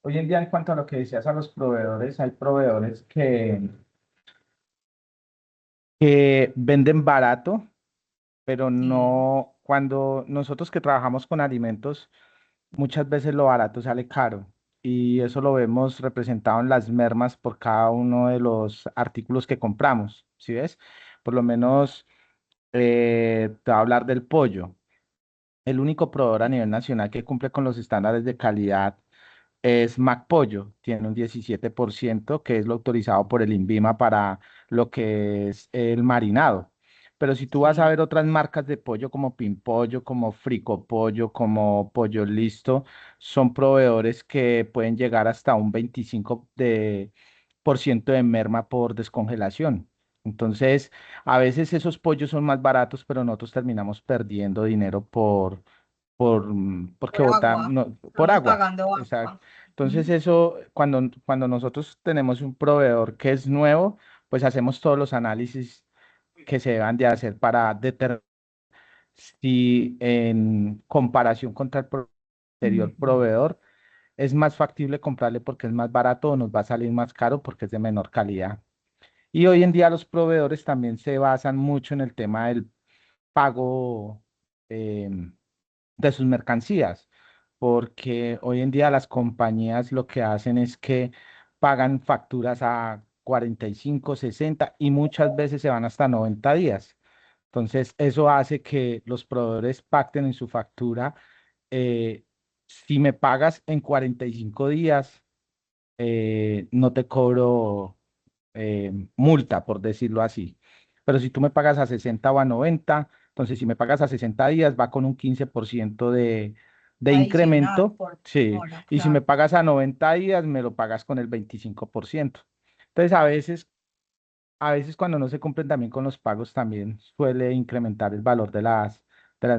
en cuanto a lo que decías a los proveedores, hay proveedores que venden barato, pero Sí, no, cuando nosotros que trabajamos con alimentos, muchas veces lo barato sale caro. Y eso lo vemos representado en las mermas por cada uno de los artículos que compramos, ¿sí ves? Por lo menos, te voy a hablar del pollo. El único proveedor a nivel nacional que cumple con los estándares de calidad es McPollo. Tiene un 17% que es lo autorizado por el INVIMA para lo que es el marinado. Pero si tú vas a sí. ver otras marcas de pollo como Pimpollo, como Fricopollo, como Pollo Listo, son proveedores que pueden llegar hasta un 25% de merma por descongelación. Entonces, a veces esos pollos son más baratos, pero nosotros terminamos perdiendo dinero porque Por agua. por Estamos agua. pagando Exacto. agua. Entonces Ujú. eso, cuando nosotros tenemos un proveedor que es nuevo, pues hacemos todos los análisis que se deban de hacer para determinar si en comparación contra el anterior proveedor es más factible comprarle porque es más barato o nos va a salir más caro porque es de menor calidad. Y hoy en día los proveedores también se basan mucho en el tema del pago de sus mercancías, porque hoy en día las compañías lo que hacen es que pagan facturas a 45, 60 y muchas veces se van hasta 90 días. Entonces, eso hace que los proveedores pacten en su factura. Si me pagas en 45 días, no te cobro multa, por decirlo así. Pero si tú me pagas a 60 o a 90, entonces si me pagas a 60 días, va con un 15% de Adicional incremento. por Sí, hora, y si me claro. pagas a 90 días, me lo pagas con el 25%. Entonces, a veces cuando no se cumplen también con los pagos, también suele incrementar el valor de las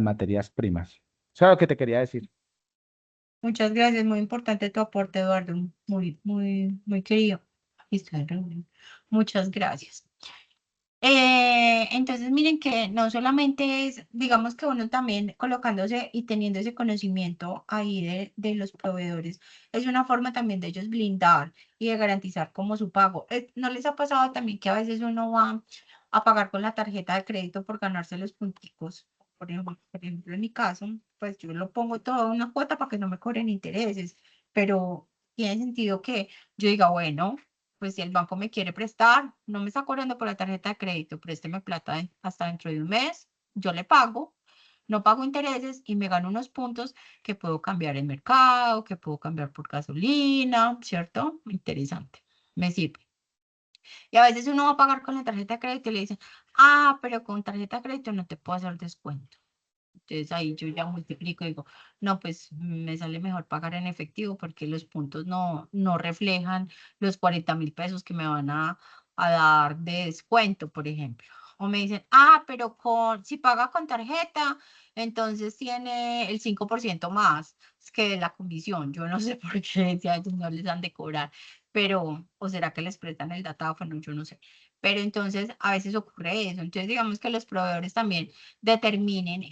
materias primas. Eso es lo que te quería decir. Muchas gracias, muy importante tu aporte, Eduardo, muy querido. Aquí estoy en reunión. Muchas gracias. Entonces, miren que no solamente es, digamos que uno también colocándose y teniendo ese conocimiento ahí de los proveedores, es una forma también de ellos blindar y de garantizar como su pago. ¿No les ha pasado también que a veces uno va a pagar con la tarjeta de crédito por ganarse los punticos? Por ejemplo, en mi caso, pues yo lo pongo todo en una cuota para que no me cobren intereses, pero tiene sentido que yo diga, bueno, pues si el banco me quiere prestar, no me está cobrando por la tarjeta de crédito, présteme plata hasta dentro de un mes, yo le pago, no pago intereses y me gano unos puntos que puedo cambiar en mercado, que puedo cambiar por gasolina, ¿cierto? Interesante, me sirve. Y a veces uno va a pagar con la tarjeta de crédito y le dicen, ah, pero con tarjeta de crédito no te puedo hacer descuento. Entonces ahí yo ya multiplico y digo, no, pues me sale mejor pagar en efectivo porque los puntos no reflejan los 40.000 pesos que me van a dar de descuento, por ejemplo. O me dicen, ah, pero si paga con tarjeta, entonces tiene el 5% más que la comisión. Yo no sé por qué si a ellos no les han de cobrar, pero, o será que les prestan el datáfono, yo no sé. Pero entonces a veces ocurre eso. Entonces digamos que los proveedores también determinen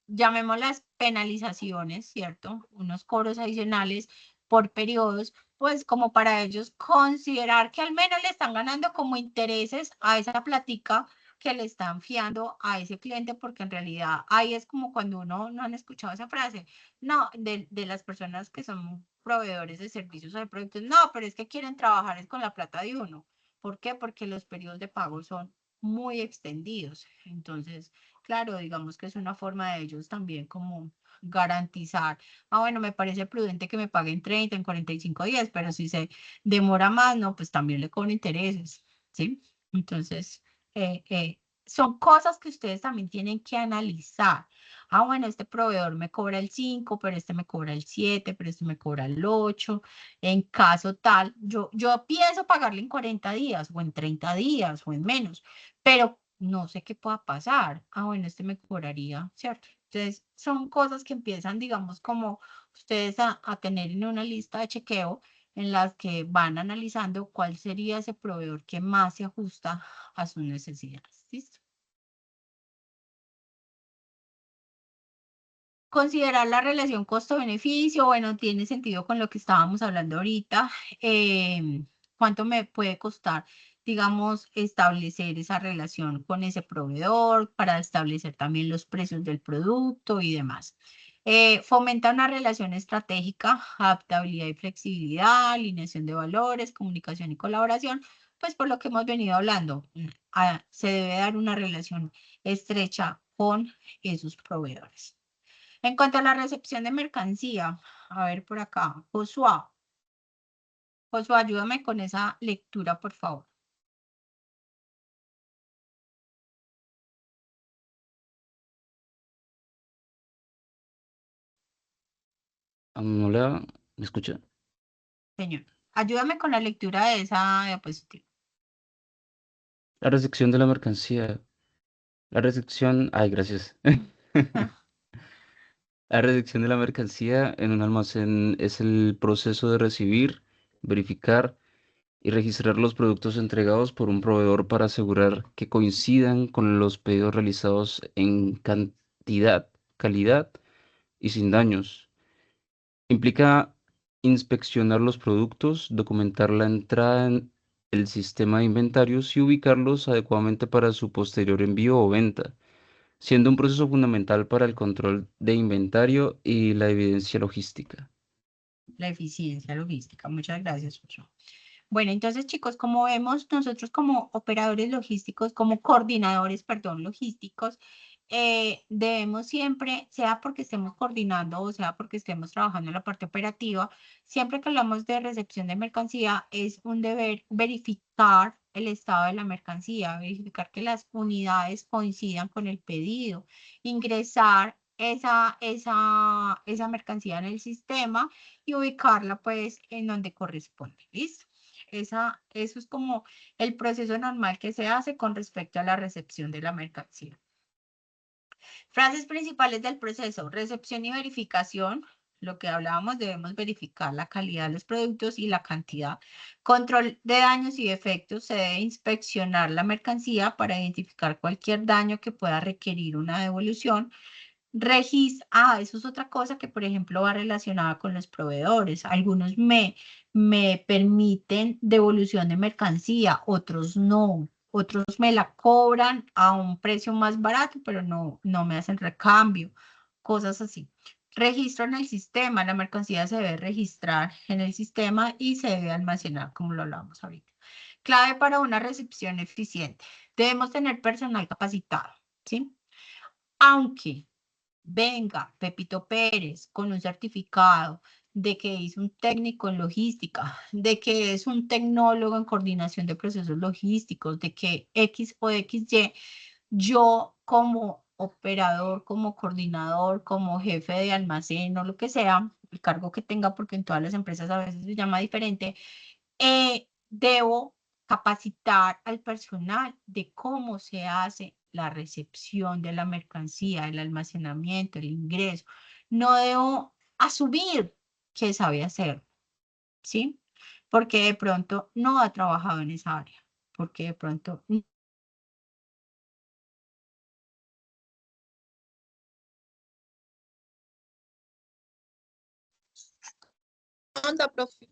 llamémoslas penalizaciones, ¿cierto? Unos cobros adicionales por periodos, pues como para ellos considerar que al menos le están ganando como intereses a esa platica que le están fiando a ese cliente, porque en realidad ahí es como cuando uno no han escuchado esa frase, no, de las personas que son proveedores de servicios o de productos, no, pero es que quieren trabajar es con la plata de uno. ¿Por qué? Porque los periodos de pago son muy extendidos. Entonces, claro, digamos que es una forma de ellos también como garantizar, bueno, me parece prudente que me paguen 30 en 45 días, pero si se demora más, no, pues también le cobro intereses, ¿sí? Entonces, son cosas que ustedes también tienen que analizar. Bueno, este proveedor me cobra el 5, pero este me cobra el 7, pero este me cobra el 8. En caso tal, yo pienso pagarle en 40 días o en 30 días o en menos, pero no sé qué pueda pasar. Bueno, este me cobraría, ¿cierto? Entonces, son cosas que empiezan, digamos, como ustedes a tener en una lista de chequeo en las que van analizando cuál sería ese proveedor que más se ajusta a sus necesidades. ¿Listo? Considerar la relación costo-beneficio, bueno, tiene sentido con lo que estábamos hablando ahorita. ¿Cuánto me puede costar, digamos, establecer esa relación con ese proveedor para establecer también los precios del producto y demás? Fomenta una relación estratégica, adaptabilidad y flexibilidad, alineación de valores, comunicación y colaboración, pues por lo que hemos venido hablando, se debe dar una relación estrecha con esos proveedores. En cuanto a la recepción de mercancía, a ver por acá, Josué, ayúdame con esa lectura, por favor. Hola, ¿me escucha? Señor, ayúdame con la lectura de esa diapositiva. La recepción de la mercancía. La recepción, ay, gracias. La recepción de la mercancía en un almacén es el proceso de recibir, verificar y registrar los productos entregados por un proveedor para asegurar que coincidan con los pedidos realizados en cantidad, calidad y sin daños. Implica inspeccionar los productos, documentar la entrada el sistema de inventarios y ubicarlos adecuadamente para su posterior envío o venta, siendo un proceso fundamental para el control de inventario y la evidencia logística. La eficiencia logística. Muchas gracias, Ocho. Bueno, entonces, chicos, como vemos, nosotros como operadores logísticos, como coordinadores, perdón, logísticos, debemos siempre, sea porque estemos coordinando o sea porque estemos trabajando en la parte operativa, siempre que hablamos de recepción de mercancía, es un deber verificar el estado de la mercancía, verificar que las unidades coincidan con el pedido, ingresar esa mercancía en el sistema y ubicarla pues en donde corresponde, ¿listo? Eso es como el proceso normal que se hace con respecto a la recepción de la mercancía. Frases principales del proceso: recepción y verificación. Lo que hablábamos, debemos verificar la calidad de los productos y la cantidad. Control de daños y defectos. Se debe inspeccionar la mercancía para identificar cualquier daño que pueda requerir una devolución. Eso es otra cosa que, por ejemplo, va relacionada con los proveedores. Algunos me permiten devolución de mercancía, otros no. Otros me la cobran a un precio más barato, pero no me hacen recambio. Cosas así. Registro en el sistema. La mercancía se debe registrar en el sistema y se debe almacenar, como lo hablamos ahorita. Clave para una recepción eficiente. Debemos tener personal capacitado, ¿sí? Aunque venga Pepito Pérez con un certificado de que es un técnico en logística, de que es un tecnólogo en coordinación de procesos logísticos, de que X o XY, yo como operador, como coordinador, como jefe de almacén o lo que sea, el cargo que tenga, porque en todas las empresas a veces se llama diferente, debo capacitar al personal de cómo se hace la recepción de la mercancía, el almacenamiento, el ingreso. No debo asumir que sabe hacer, ¿sí? Porque de pronto no ha trabajado en esa área, porque de pronto... Onda, profe.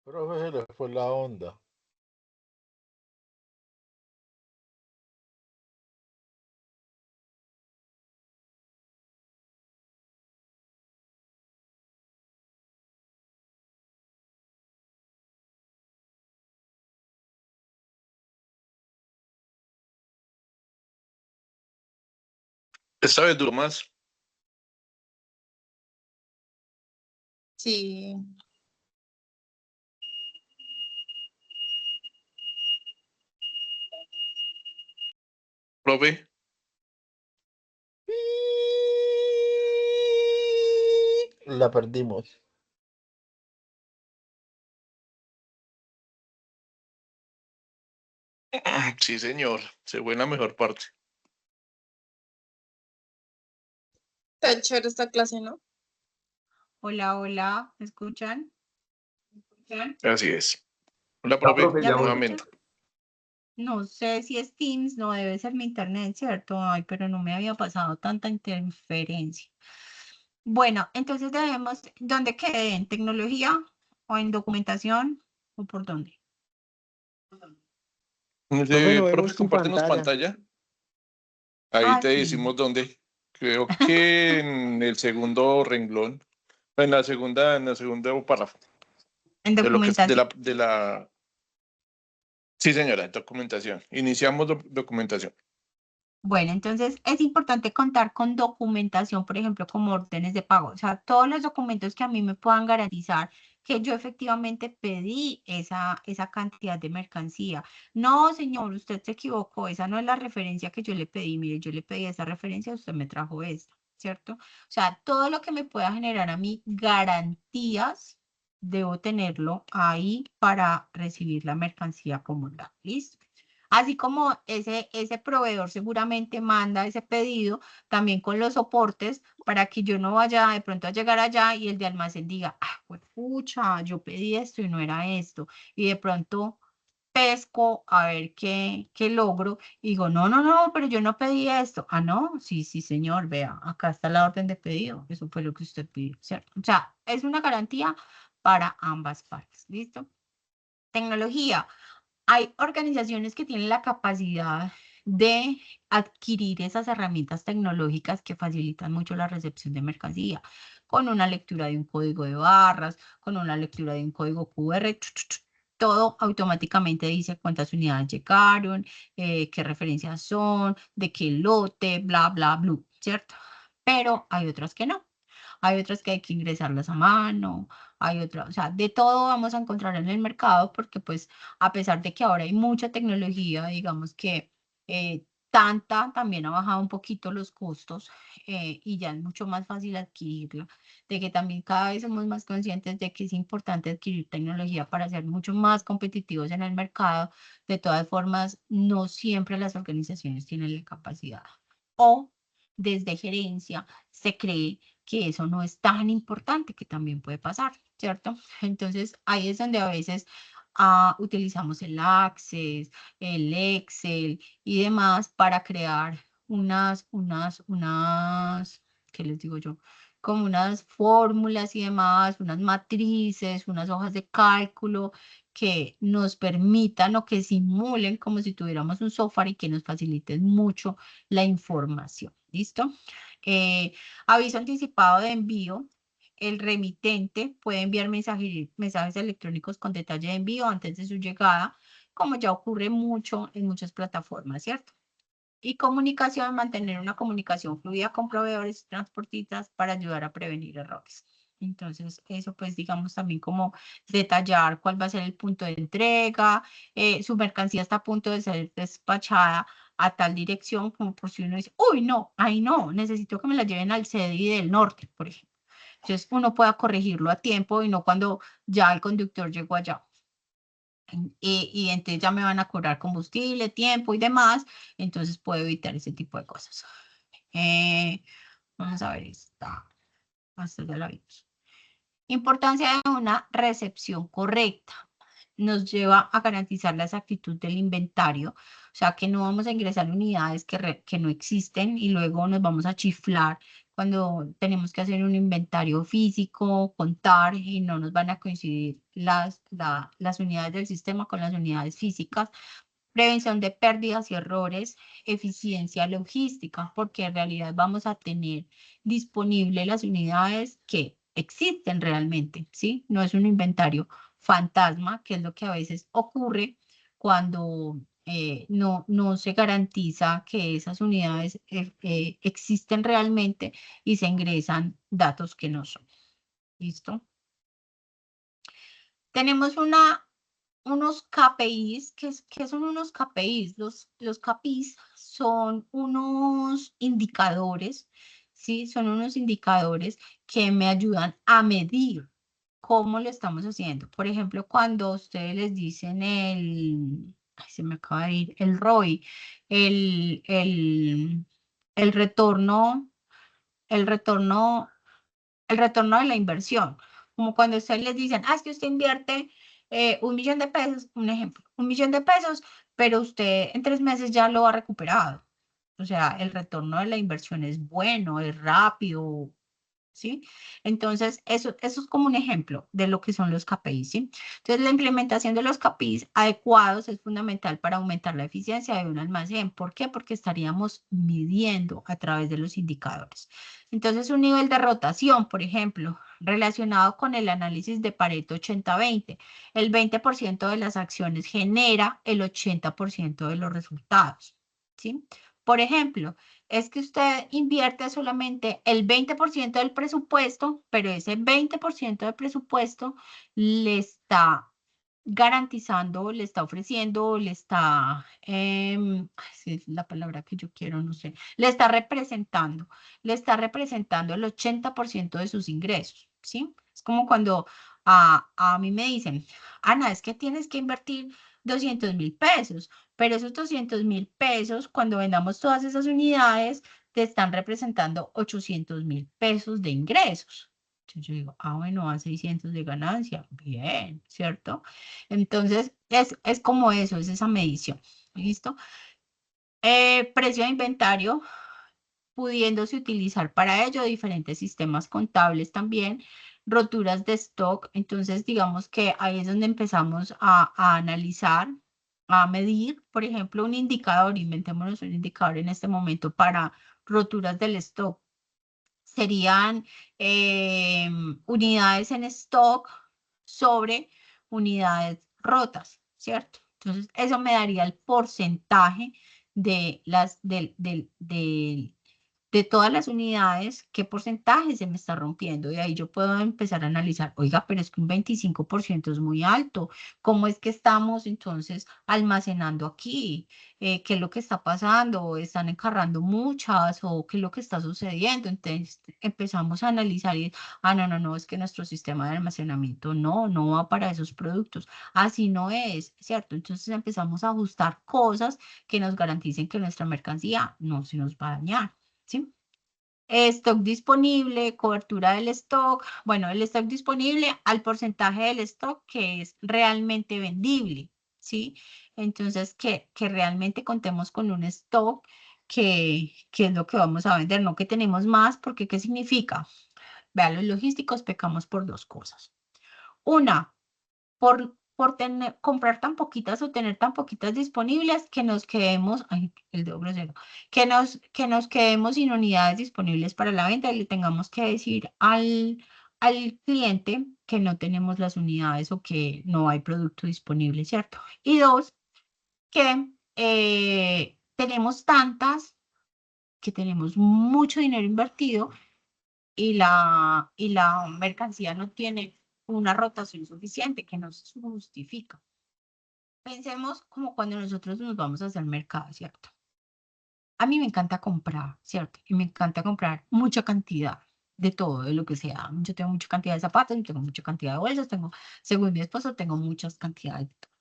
Profe, se le fue la onda. Esta vez duró más. Sí. Profe, La perdimos. sí, señor. Se fue en la mejor parte. Tan chévere esta clase, ¿no? Hola, hola, ¿me escuchan? ¿Me escuchan? Así es. Hola, Ya, profe, profe, ¿Ya ya me volví. nuevamente. escuchan? No sé si es Teams, no debe ser mi internet, ¿cierto? Ay, pero no me había pasado tanta interferencia. Bueno, entonces debemos, ¿dónde quede? ¿En tecnología o en documentación o por dónde? Profe, no Profe, vemos tu compártenos pantalla. pantalla. Ahí te Sí, decimos dónde. Creo que en el segundo renglón, en la segunda párrafo en de lo que es documentación. de la. Sí, señora, documentación. Iniciamos documentación. Bueno, entonces es importante contar con documentación, por ejemplo, como órdenes de pago. O sea, todos los documentos que a mí me puedan garantizar que yo efectivamente pedí esa cantidad de mercancía. No, señor, usted se equivocó. Esa no es la referencia que yo le pedí. Mire, yo le pedí esa referencia, usted me trajo esta, ¿cierto? O sea, todo lo que me pueda generar a mí garantías, debo tenerlo ahí para recibir la mercancía como tal. ¿Listo? Así como ese proveedor seguramente manda ese pedido también con los soportes para que yo no vaya de pronto a llegar allá y el de almacén diga, ah, pues pucha, yo pedí esto y no era esto. Y de pronto pesco a ver qué logro y digo, no, pero yo no pedí esto. Ah, no, sí, señor, vea, acá está la orden de pedido. Eso fue lo que usted pidió, ¿cierto? O sea, es una garantía para ambas partes, ¿listo? Tecnología. hay organizaciones que tienen la capacidad de adquirir esas herramientas tecnológicas que facilitan mucho la recepción de mercancía, con una lectura de un código de barras, con una lectura de un código QR, todo automáticamente dice cuántas unidades llegaron, qué referencias son, de qué lote, bla, bla, bla, ¿cierto? Pero hay otras que no. Hay otras que hay que ingresarlas a mano, hay otras, o sea, de todo vamos a encontrar en el mercado porque pues a pesar de que ahora hay mucha tecnología, digamos que tanta también ha bajado un poquito los costos y ya es mucho más fácil adquirirla, de que también cada vez somos más conscientes de que es importante adquirir tecnología para ser mucho más competitivos en el mercado. De todas formas, no siempre las organizaciones tienen la capacidad o desde gerencia se cree que eso no es tan importante, que también puede pasar, ¿cierto? Entonces, ahí es donde a veces utilizamos el Access, el Excel y demás para crear ¿qué les digo yo? Como unas fórmulas y demás, unas matrices, unas hojas de cálculo que nos permitan o que simulen como si tuviéramos un software y que nos faciliten mucho la información. ¿Listo? Aviso anticipado de envío. El remitente puede enviar mensajes electrónicos con detalle de envío antes de su llegada, como ya ocurre mucho en muchas plataformas, ¿cierto? Y comunicación, mantener una comunicación fluida con proveedores y transportistas para ayudar a prevenir errores. Entonces, eso pues digamos también como detallar cuál va a ser el punto de entrega, su mercancía está a punto de ser despachada a tal dirección, como por si uno dice, uy, no, ahí no, necesito que me la lleven al CEDI del norte, por ejemplo. Entonces, uno pueda corregirlo a tiempo y no cuando ya el conductor llegó allá. Y entonces ya me van a cobrar combustible, tiempo y demás, entonces puedo evitar ese tipo de cosas. Vamos a ver hasta ya la vimos. Importancia de una recepción correcta. Nos lleva a garantizar la exactitud del inventario, o sea que no vamos a ingresar unidades que no existen y luego nos vamos a chiflar cuando tenemos que hacer un inventario físico, contar y no nos van a coincidir las unidades del sistema con las unidades físicas. Prevención de pérdidas y errores, eficiencia logística, porque en realidad vamos a tener disponibles las unidades que existen realmente, ¿sí? No es un inventario fantasma, que es lo que a veces ocurre cuando no se garantiza que esas unidades existen realmente y se ingresan datos que no son. ¿Listo? Tenemos unos KPIs. ¿Qué son unos KPIs? Los KPIs son unos indicadores, ¿sí? Son unos indicadores que me ayudan a medir cómo lo estamos haciendo. Por ejemplo, cuando ustedes les dicen se me acaba de ir, el ROI, el retorno, el retorno de la inversión. Como cuando ustedes les dicen, es que usted invierte 1 millón de pesos, un ejemplo, 1 millón de pesos, pero usted en 3 meses ya lo ha recuperado. O sea, el retorno de la inversión es bueno, es rápido, ¿sí? Entonces, eso es como un ejemplo de lo que son los KPIs, ¿sí? Entonces, la implementación de los KPIs adecuados es fundamental para aumentar la eficiencia de un almacén. ¿Por qué? Porque estaríamos midiendo a través de los indicadores. Entonces, un nivel de rotación, por ejemplo, relacionado con el análisis de Pareto 80-20, el 20% de las acciones genera el 80% de los resultados, ¿sí? Por ejemplo, es que usted invierte solamente el 20% del presupuesto, pero ese 20% del presupuesto le está garantizando, le está ofreciendo, le está, es la palabra que yo quiero, no sé, le está representando el 80% de sus ingresos, ¿sí? Es como cuando a mí me dicen, Ana, es que tienes que invertir 200.000 pesos, pero esos 200.000 pesos, cuando vendamos todas esas unidades, te están representando 800.000 pesos de ingresos. Entonces yo digo, bueno, a 600 de ganancia, bien, ¿cierto? Entonces, es como eso, es esa medición, ¿listo? Precio de inventario, pudiéndose utilizar para ello diferentes sistemas contables también, roturas de stock. Entonces, digamos que ahí es donde empezamos a analizar a medir, por ejemplo, un indicador, inventémonos un indicador en este momento para roturas del stock. Serían unidades en stock sobre unidades rotas, ¿cierto? Entonces, eso me daría el porcentaje de de todas las unidades, qué porcentaje se me está rompiendo. Y ahí yo puedo empezar a analizar, oiga, pero es que un 25% es muy alto. ¿Cómo es que estamos entonces almacenando aquí? ¿Qué es lo que está pasando? ¿Están encarrando muchas? ¿O qué es lo que está sucediendo? Entonces empezamos a analizar y, no, es que nuestro sistema de almacenamiento no va para esos productos. Así no es, ¿cierto? Entonces empezamos a ajustar cosas que nos garanticen que nuestra mercancía no se nos va a dañar. ¿Sí? Stock disponible, cobertura del stock. Bueno, el stock disponible al porcentaje del stock que es realmente vendible, ¿sí? Entonces, que realmente contemos con un stock que es lo que vamos a vender, no que tenemos más, porque ¿qué significa? Vean, los logísticos pecamos por dos cosas. Una, por comprar tan poquitas o tener tan poquitas disponibles que nos quedemos, ay, el dedo grosero, que nos quedemos sin unidades disponibles para la venta y le tengamos que decir al cliente que no tenemos las unidades o que no hay producto disponible, ¿cierto? Y dos, que tenemos tantas que tenemos mucho dinero invertido y la mercancía no tiene una rotación suficiente que no se justifica. Pensemos como cuando nosotros nos vamos a hacer mercado, ¿cierto? A mí me encanta comprar, ¿cierto? Y me encanta comprar mucha cantidad de todo, de lo que sea. Yo tengo mucha cantidad de zapatos, yo tengo mucha cantidad de bolsas, según mi esposo, tengo muchas cantidades de todo.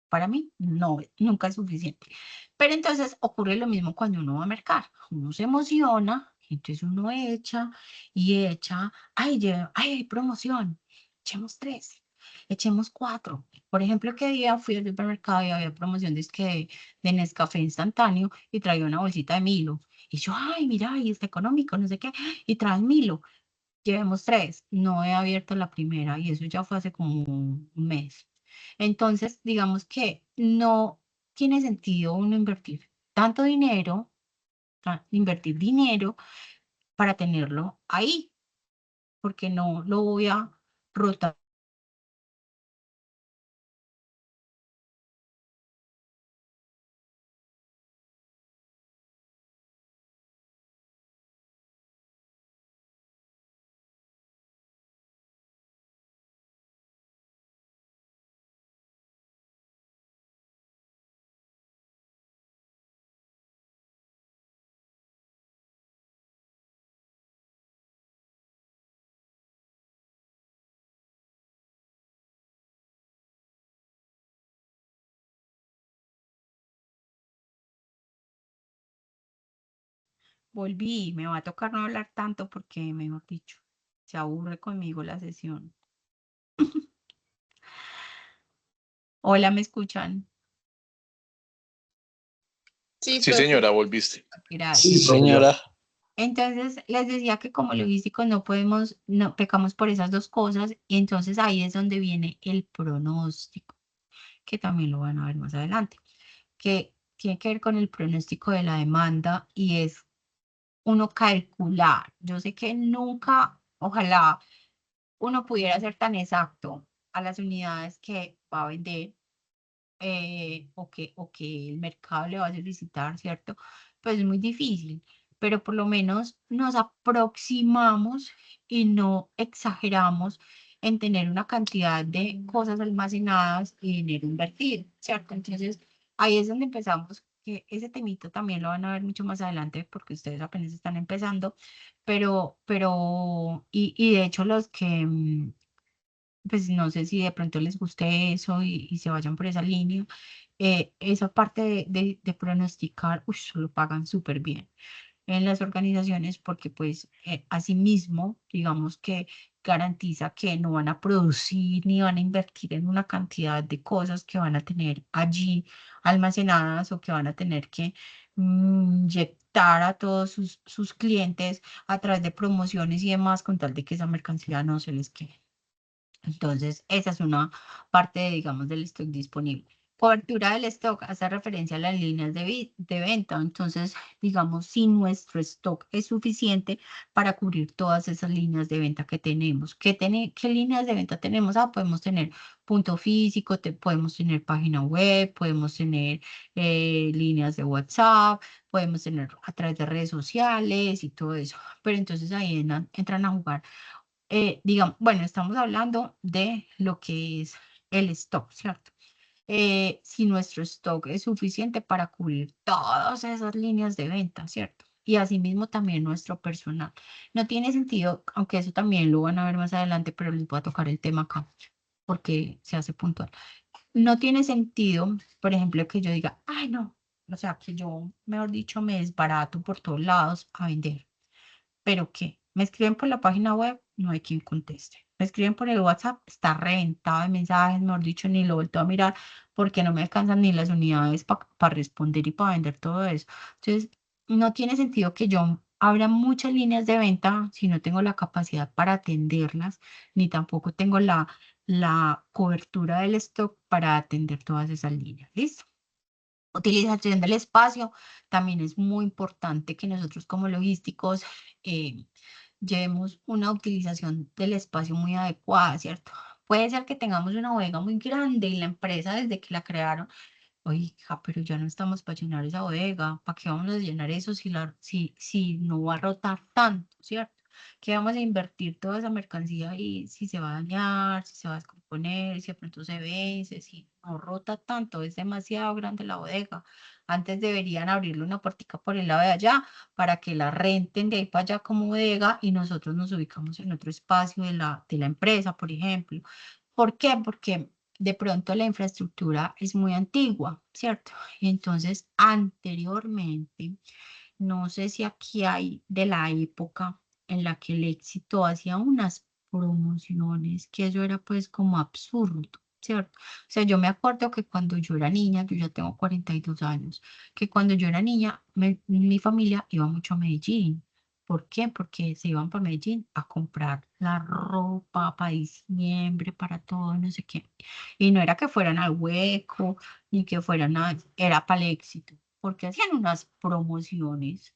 Para mí, no, nunca es suficiente. Pero entonces ocurre lo mismo cuando uno va a mercar. Uno se emociona, entonces uno echa y echa. Ay, hay promoción. Echemos 3, echemos 4. Por ejemplo, que día fui al supermercado y había promoción de Nescafé instantáneo y traía una bolsita de Milo. Y yo, ay, mira, y está económico, no sé qué. Y trae Milo. Llevemos 3. No he abierto la primera y eso ya fue hace como un mes. Entonces, digamos que no tiene sentido uno invertir tanto dinero, invertir dinero para tenerlo ahí, porque no lo voy a rotar. Volví, me va a tocar no hablar tanto porque, mejor dicho, se aburre conmigo la sesión. Hola, ¿me escuchan? Sí, Sí, profe. señora, volviste. Gracias. Sí, señora. Entonces, les decía que como logísticos no podemos, no pecamos por esas dos cosas, y entonces ahí es donde viene el pronóstico, que también lo van a ver más adelante, que tiene que ver con el pronóstico de la demanda y es uno calcular. Yo sé que nunca, ojalá uno pudiera ser tan exacto a las unidades que va a vender o que el mercado le va a solicitar, ¿cierto? Pues es muy difícil, pero por lo menos nos aproximamos y no exageramos en tener una cantidad de cosas almacenadas y dinero invertido, ¿cierto? Entonces, ahí es donde empezamos, que ese temito también lo van a ver mucho más adelante porque ustedes apenas están empezando, y de hecho los que pues no sé si de pronto les guste eso y se vayan por esa línea. Esa parte de pronosticar, lo pagan súper bien en las organizaciones porque pues asimismo, digamos que garantiza que no van a producir ni van a invertir en una cantidad de cosas que van a tener allí almacenadas o que van a tener que inyectar a todos sus clientes a través de promociones y demás con tal de que esa mercancía no se les quede. Entonces, esa es una parte, digamos, del stock disponible. Cobertura del stock hace referencia a las líneas de venta. Entonces, digamos, si nuestro stock es suficiente para cubrir todas esas líneas de venta que tenemos. ¿Qué líneas de venta tenemos? Podemos tener punto físico, podemos tener página web, podemos tener líneas de WhatsApp, podemos tener a través de redes sociales y todo eso. Pero entonces ahí entran a jugar. Digamos, bueno, estamos hablando de lo que es el stock, ¿cierto? Si nuestro stock es suficiente para cubrir todas esas líneas de venta, ¿cierto? Y asimismo también nuestro personal. No tiene sentido, aunque eso también lo van a ver más adelante, pero les voy a tocar el tema acá, porque se hace puntual. No tiene sentido, por ejemplo, que yo diga, ay, no, o sea, que yo, mejor dicho, me desbarato por todos lados a vender. ¿Pero qué? Me escriben por la página web, no hay quien conteste. Me escriben por el WhatsApp, está reventado de mensajes, mejor dicho, ni lo vuelto a mirar porque no me alcanzan ni las unidades para responder y para vender todo eso. Entonces, no tiene sentido que yo abra muchas líneas de venta si no tengo la capacidad para atenderlas, ni tampoco tengo la cobertura del stock para atender todas esas líneas. ¿Listo? Utilización del espacio. También es muy importante que nosotros como logísticos llevemos una utilización del espacio muy adecuada, ¿cierto? Puede ser que tengamos una bodega muy grande y la empresa desde que la crearon, oiga, pero ya no estamos para llenar esa bodega, ¿para qué vamos a llenar eso si no va a rotar tanto, ¿cierto? ¿Qué vamos a invertir toda esa mercancía y si se va a dañar, si se va a descomponer, si de pronto se vence, si no rota tanto, es demasiado grande la bodega? Antes deberían abrirle una puertica por el lado de allá para que la renten de ahí para allá como bodega y nosotros nos ubicamos en otro espacio de la empresa, por ejemplo. ¿Por qué? Porque de pronto la infraestructura es muy antigua, ¿cierto? Y entonces anteriormente, no sé si aquí hay de la época en la que el Éxito hacía unas promociones, que eso era pues como absurdo, ¿cierto? O sea, yo me acuerdo que cuando yo era niña, yo ya tengo 42 años, que cuando yo era niña, mi familia iba mucho a Medellín. ¿Por qué? Porque se iban para Medellín a comprar la ropa para diciembre, para todo, no sé qué. Y no era que fueran al Hueco, ni que fueran era para el Éxito, porque hacían unas promociones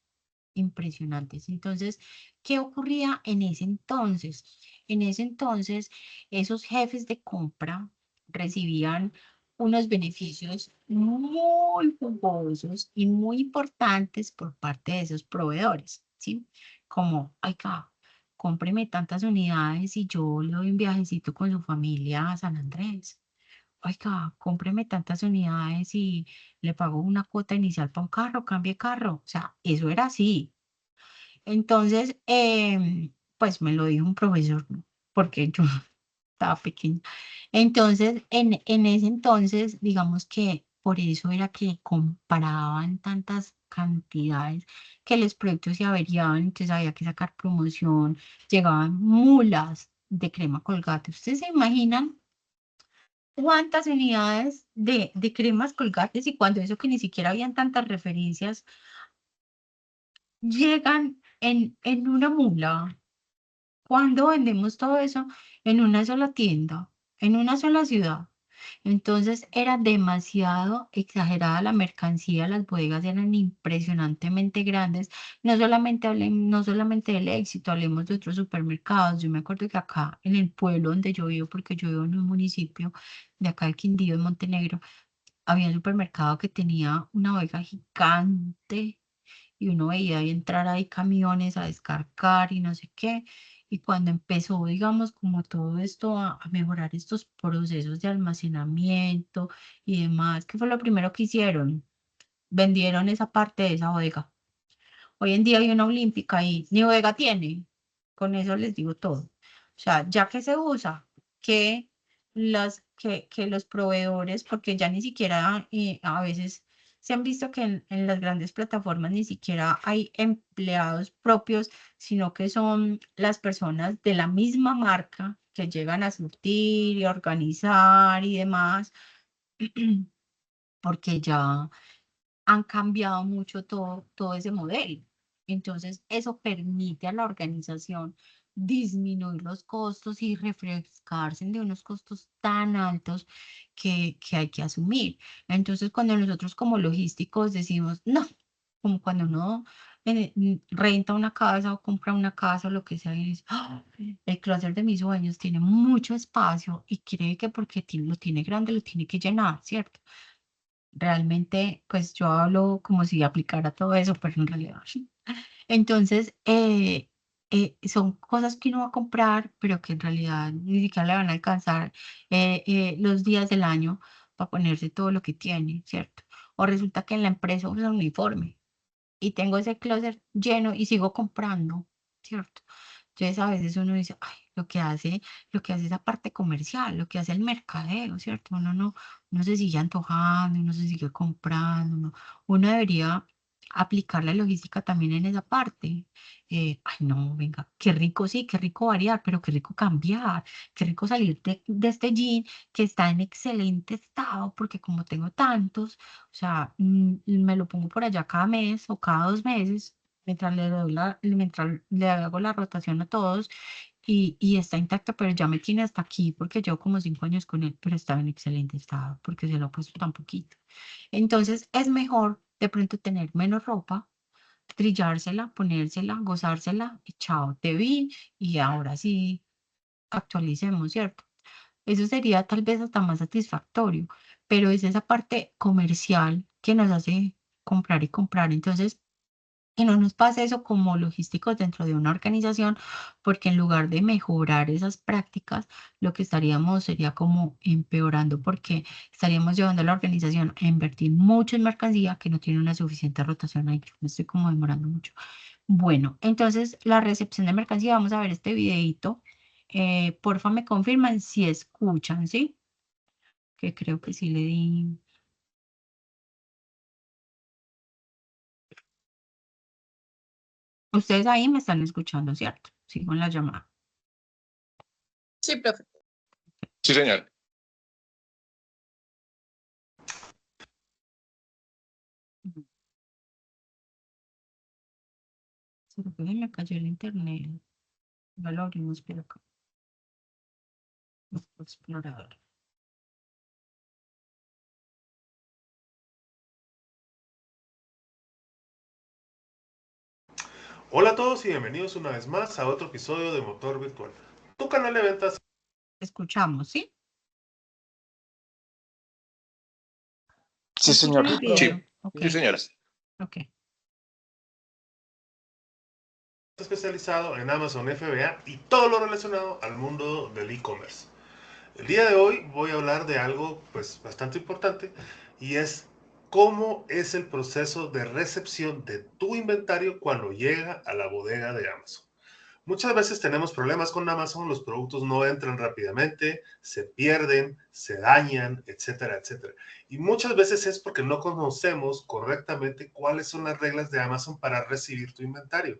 impresionantes. Entonces, ¿qué ocurría en ese entonces? En ese entonces, esos jefes de compra recibían unos beneficios muy jugosos y muy importantes por parte de esos proveedores, ¿sí? Como, oiga, cómpreme tantas unidades y yo le doy un viajecito con su familia a San Andrés. Oiga, cómpreme tantas unidades y le pago una cuota inicial para un carro, cambie carro. O sea, eso era así. Entonces, pues me lo dijo un profesor, ¿no? Porque yo estaba pequeña. Entonces, en ese entonces, digamos que por eso era que compraban tantas cantidades que los productos se averiaban, entonces había que sacar promoción, llegaban mulas de crema Colgate. ¿Ustedes se imaginan cuántas unidades de cremas Colgates y cuando eso que ni siquiera habían tantas referencias llegan en una mula? Cuando vendemos todo eso en una sola tienda, en una sola ciudad. Entonces era demasiado exagerada la mercancía, las bodegas eran impresionantemente grandes. No solamente del Éxito, hablemos de otros supermercados. Yo me acuerdo que acá en el pueblo donde yo vivo, porque yo vivo en un municipio de acá del Quindío, de Montenegro, había un supermercado que tenía una bodega gigante y uno veía ahí entrar ahí camiones a descargar y no sé qué. Y cuando empezó, digamos, como todo esto a mejorar estos procesos de almacenamiento y demás, ¿qué fue lo primero que hicieron? Vendieron esa parte de esa bodega. Hoy en día hay una olímpica y ni bodega tiene. Con eso les digo todo. O sea, ya que se usa, que los proveedores, porque ya ni siquiera a veces se han visto que en las grandes plataformas ni siquiera hay empleados propios, sino que son las personas de la misma marca que llegan a surtir y organizar y demás, porque ya han cambiado mucho todo ese modelo. Entonces, eso permite a la organización disminuir los costos y refrescarse de unos costos tan altos que hay que asumir. Entonces, cuando nosotros como logísticos decimos, no, como cuando uno renta una casa o compra una casa o lo que sea y dice, "Ah, el closet de mis sueños tiene mucho espacio y cree que porque lo tiene grande lo tiene que llenar, ¿cierto? Realmente, pues yo hablo como si aplicara todo eso, pero en realidad. Entonces, son cosas que uno va a comprar, pero que en realidad ni siquiera le van a alcanzar los días del año para ponerse todo lo que tiene, ¿cierto? O resulta que en la empresa usa un uniforme y tengo ese closet lleno y sigo comprando, ¿cierto? Entonces a veces uno dice, ay, lo que hace esa parte comercial, lo que hace el mercadeo, ¿cierto? Uno se sigue antojando, uno se sigue comprando, uno debería aplicar la logística también en esa parte. Ay, no, venga, qué rico, sí, qué rico variar, pero qué rico cambiar, qué rico salir de este jean que está en excelente estado, porque como tengo tantos, o sea, me lo pongo por allá cada mes o cada 2 meses, mientras le hago la rotación a todos y está intacto, pero ya me tiene hasta aquí porque llevo como 5 años con él, pero estaba en excelente estado porque se lo he puesto tan poquito. Entonces es mejor de pronto tener menos ropa, trillársela, ponérsela, gozársela y chao, te vi y ahora sí actualicemos, ¿cierto? Eso sería tal vez hasta más satisfactorio, pero es esa parte comercial que nos hace comprar y comprar. Entonces, que no nos pase eso como logísticos dentro de una organización, porque en lugar de mejorar esas prácticas, lo que estaríamos sería como empeorando, porque estaríamos llevando a la organización a invertir mucho en mercancía que no tiene una suficiente rotación ahí. Yo me estoy como demorando mucho. Bueno, entonces la recepción de mercancía, vamos a ver este videito. Porfa, me confirman si escuchan, ¿sí? Que creo que sí le di. Ustedes ahí me están escuchando, ¿cierto? Sigo en la llamada. Sí, profe. Sí, señor. Solo que me cayó el internet. Ya lo abrimos por acá. Explorador. Hola a todos y bienvenidos una vez más a otro episodio de Motor Virtual, tu canal de ventas. Escuchamos, ¿sí? Sí, ¿Escuchan señor. el video? Sí, Ok, sí, señora. ok. Especializado en Amazon FBA y todo lo relacionado al mundo del e-commerce. El día de hoy voy a hablar de algo pues bastante importante y es cómo es el proceso de recepción de tu inventario cuando llega a la bodega de Amazon. Muchas veces tenemos problemas con Amazon, los productos no entran rápidamente, se pierden, se dañan, etcétera, etcétera. Y muchas veces es porque no conocemos correctamente cuáles son las reglas de Amazon para recibir tu inventario.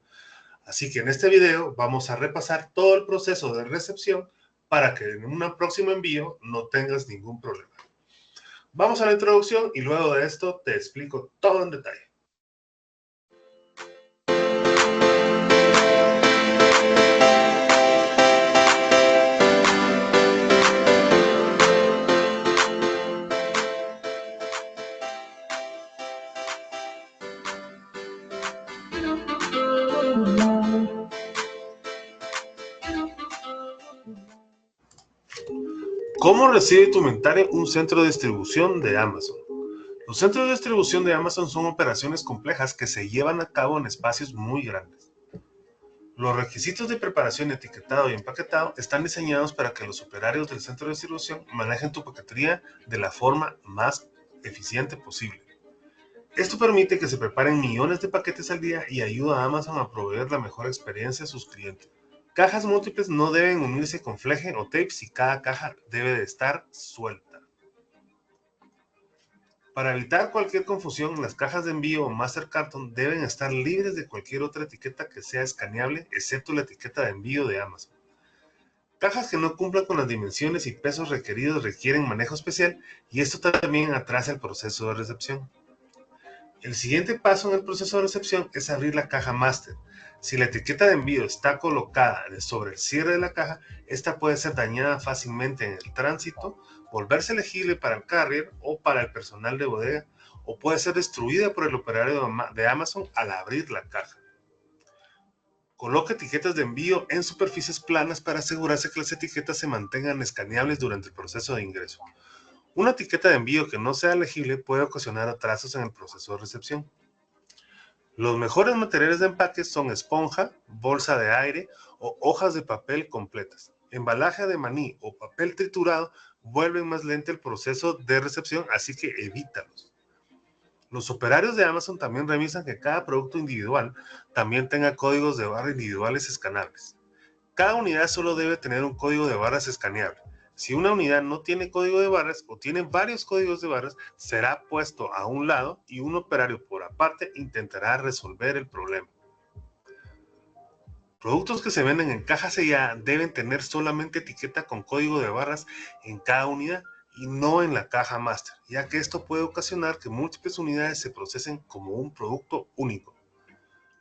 Así que en este video vamos a repasar todo el proceso de recepción para que en un próximo envío no tengas ningún problema. Vamos a la introducción y luego de esto te explico todo en detalle. ¿Cómo recibe tu inventario un centro de distribución de Amazon? Los centros de distribución de Amazon son operaciones complejas que se llevan a cabo en espacios muy grandes. Los requisitos de preparación, etiquetado y empaquetado están diseñados para que los operarios del centro de distribución manejen tu paquetería de la forma más eficiente posible. Esto permite que se preparen millones de paquetes al día y ayuda a Amazon a proveer la mejor experiencia a sus clientes. Cajas múltiples no deben unirse con fleje o tape si cada caja debe de estar suelta. Para evitar cualquier confusión, las cajas de envío o Master Carton deben estar libres de cualquier otra etiqueta que sea escaneable, excepto la etiqueta de envío de Amazon. Cajas que no cumplan con las dimensiones y pesos requeridos requieren manejo especial y esto también atrasa el proceso de recepción. El siguiente paso en el proceso de recepción es abrir la caja Master. Si la etiqueta de envío está colocada sobre el cierre de la caja, esta puede ser dañada fácilmente en el tránsito, volverse elegible para el carrier o para el personal de bodega, o puede ser destruida por el operario de Amazon al abrir la caja. Coloque etiquetas de envío en superficies planas para asegurarse que las etiquetas se mantengan escaneables durante el proceso de ingreso. Una etiqueta de envío que no sea legible puede ocasionar atrasos en el proceso de recepción. Los mejores materiales de empaque son esponja, bolsa de aire o hojas de papel completas. Embalaje de maní o papel triturado vuelven más lento el proceso de recepción, así que evítalos. Los operarios de Amazon también revisan que cada producto individual también tenga códigos de barra individuales escaneables. Cada unidad solo debe tener un código de barras escaneable. Si una unidad no tiene código de barras o tiene varios códigos de barras, será puesto a un lado y un operario por aparte intentará resolver el problema. Productos que se venden en caja sellada deben tener solamente etiqueta con código de barras en cada unidad y no en la caja máster, ya que esto puede ocasionar que múltiples unidades se procesen como un producto único.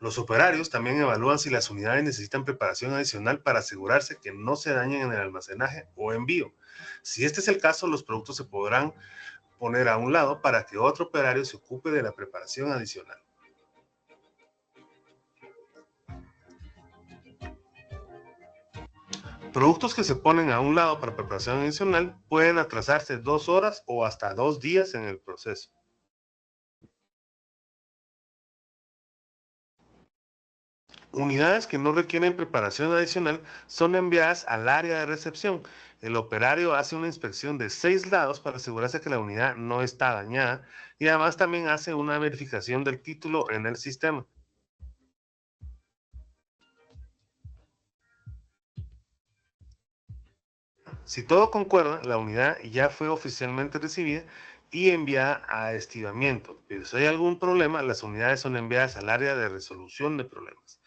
Los operarios también evalúan si las unidades necesitan preparación adicional para asegurarse que no se dañen en el almacenaje o envío. Si este es el caso, los productos se podrán poner a un lado para que otro operario se ocupe de la preparación adicional. Productos que se ponen a un lado para preparación adicional pueden atrasarse 2 horas o hasta 2 días en el proceso. Unidades que no requieren preparación adicional son enviadas al área de recepción. El operario hace una inspección de 6 lados para asegurarse que la unidad no está dañada y además también hace una verificación del título en el sistema. Si todo concuerda, la unidad ya fue oficialmente recibida y enviada a estivamiento. Pero si hay algún problema, las unidades son enviadas al área de resolución de problemas.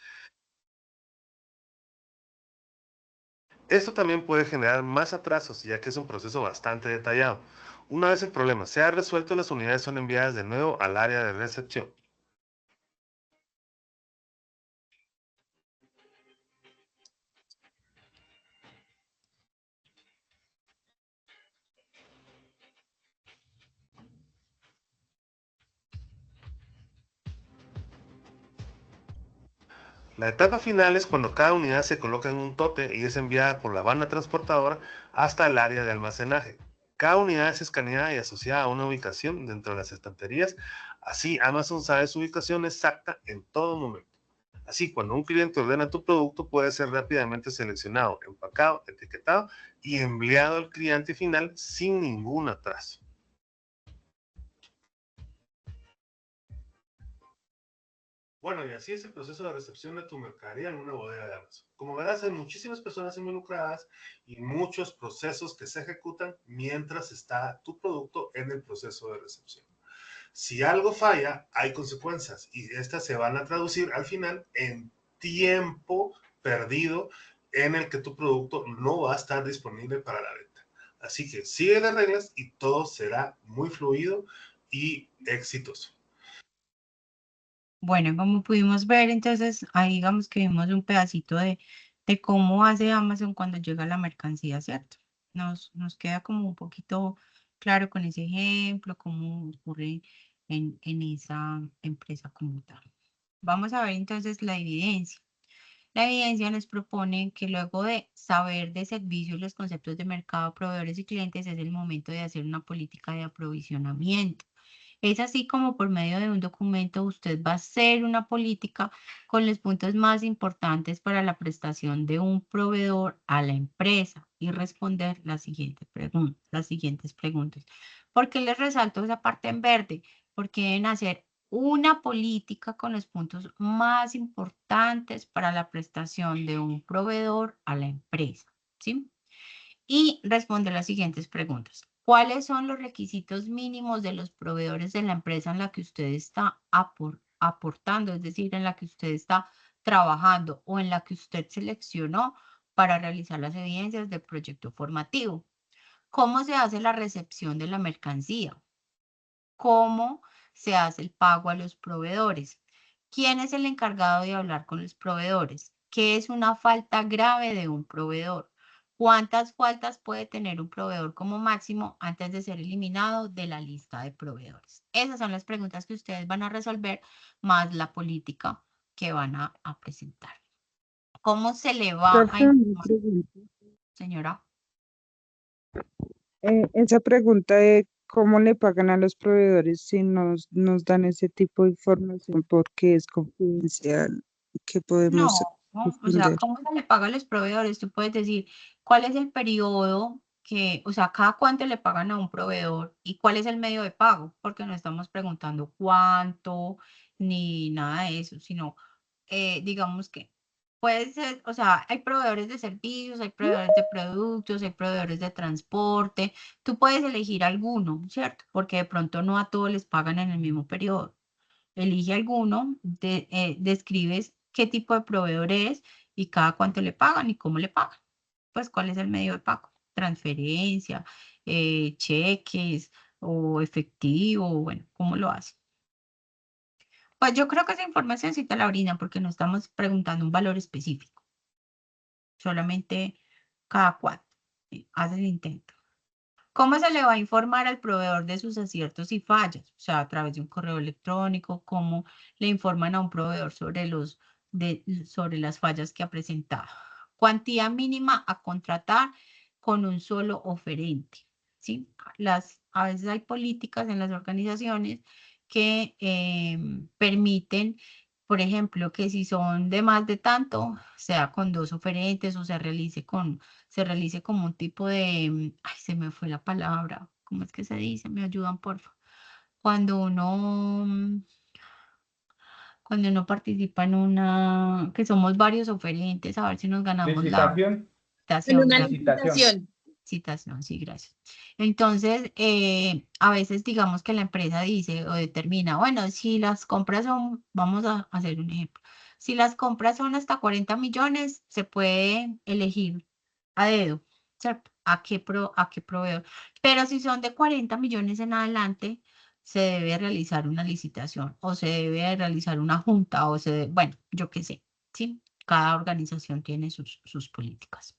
Esto también puede generar más atrasos, ya que es un proceso bastante detallado. Una vez el problema sea resuelto, las unidades son enviadas de nuevo al área de recepción. La etapa final es cuando cada unidad se coloca en un tote y es enviada por la banda transportadora hasta el área de almacenaje. Cada unidad es escaneada y asociada a una ubicación dentro de las estanterías. Así, Amazon sabe su ubicación exacta en todo momento. Así, cuando un cliente ordena tu producto, puede ser rápidamente seleccionado, empacado, etiquetado y enviado al cliente final sin ningún atraso. Bueno, y así es el proceso de recepción de tu mercadería en una bodega de Amazon. Como verás, hay muchísimas personas involucradas y muchos procesos que se ejecutan mientras está tu producto en el proceso de recepción. Si algo falla, hay consecuencias y estas se van a traducir al final en tiempo perdido en el que tu producto no va a estar disponible para la venta. Así que sigue las reglas y todo será muy fluido y exitoso. Bueno, como pudimos ver, entonces ahí digamos que vimos un pedacito de cómo hace Amazon cuando llega la mercancía, ¿cierto? Nos queda como un poquito claro con ese ejemplo, cómo ocurre en esa empresa como tal. Vamos a ver entonces la evidencia. La evidencia nos propone que luego de saber de servicios los conceptos de mercado, proveedores y clientes, es el momento de hacer una política de aprovisionamiento. Es así como por medio de un documento usted va a hacer una política con los puntos más importantes para la prestación de un proveedor a la empresa y responder las siguientes preguntas. ¿Por qué les resalto esa parte en verde? Porque deben hacer una política con los puntos más importantes para la prestación de un proveedor a la empresa, ¿sí? Y responde las siguientes preguntas. ¿Cuáles son los requisitos mínimos de los proveedores de la empresa en la que usted está aportando, es decir, en la que usted está trabajando o en la que usted seleccionó para realizar las evidencias del proyecto formativo? ¿Cómo se hace la recepción de la mercancía? ¿Cómo se hace el pago a los proveedores? ¿Quién es el encargado de hablar con los proveedores? ¿Qué es una falta grave de un proveedor? ¿Cuántas faltas puede tener un proveedor como máximo antes de ser eliminado de la lista de proveedores? Esas son las preguntas que ustedes van a resolver, más la política que van a presentar. ¿Cómo se le va a Profe, una informar, pregunta. señora? Esa pregunta de cómo le pagan a los proveedores si nos dan ese tipo de información porque es confidencial, ¿qué podemos No, o sea, responder? ¿cómo se le paga a los proveedores? Tú puedes decir cuál es el periodo que, o sea, cada cuánto le pagan a un proveedor y cuál es el medio de pago, porque no estamos preguntando cuánto ni nada de eso, sino digamos que puede ser, o sea, hay proveedores de servicios, hay proveedores de productos, hay proveedores de transporte. Tú puedes elegir alguno, ¿cierto? Porque de pronto no a todos les pagan en el mismo periodo. Elige alguno, describes qué tipo de proveedor es y cada cuánto le pagan y cómo le pagan. Pues cuál es el medio de pago. Transferencia, cheques o efectivo, bueno, ¿cómo lo hace? Pues yo creo que esa información sí te la brindan porque no estamos preguntando un valor específico. Solamente cada cuánto. Haz el intento. ¿Cómo se le va a informar al proveedor de sus aciertos y fallas? O sea, a través de un correo electrónico, ¿cómo le informan a un proveedor sobre las fallas que ha presentado? Cuantía mínima a contratar con un solo oferente, ¿sí? A veces hay políticas en las organizaciones que permiten, por ejemplo, que si son de más de tanto, sea con 2 oferentes o se realice como un tipo de, ay, se me fue la palabra, ¿cómo es que se dice? Me ayudan, por favor. Cuando uno participa en que somos varios oferentes, a ver si nos ganamos la Licitación, En una licitación. licitación. citación, sí, gracias. Entonces, a veces digamos que la empresa dice o determina, bueno, si las compras son, vamos a hacer un ejemplo, si las compras son hasta 40 millones, se puede elegir a dedo, ¿cierto? ¿A qué proveedor? Pero si son de 40 millones en adelante, se debe realizar una licitación o se debe realizar una junta bueno, yo qué sé, ¿sí? Cada organización tiene sus políticas.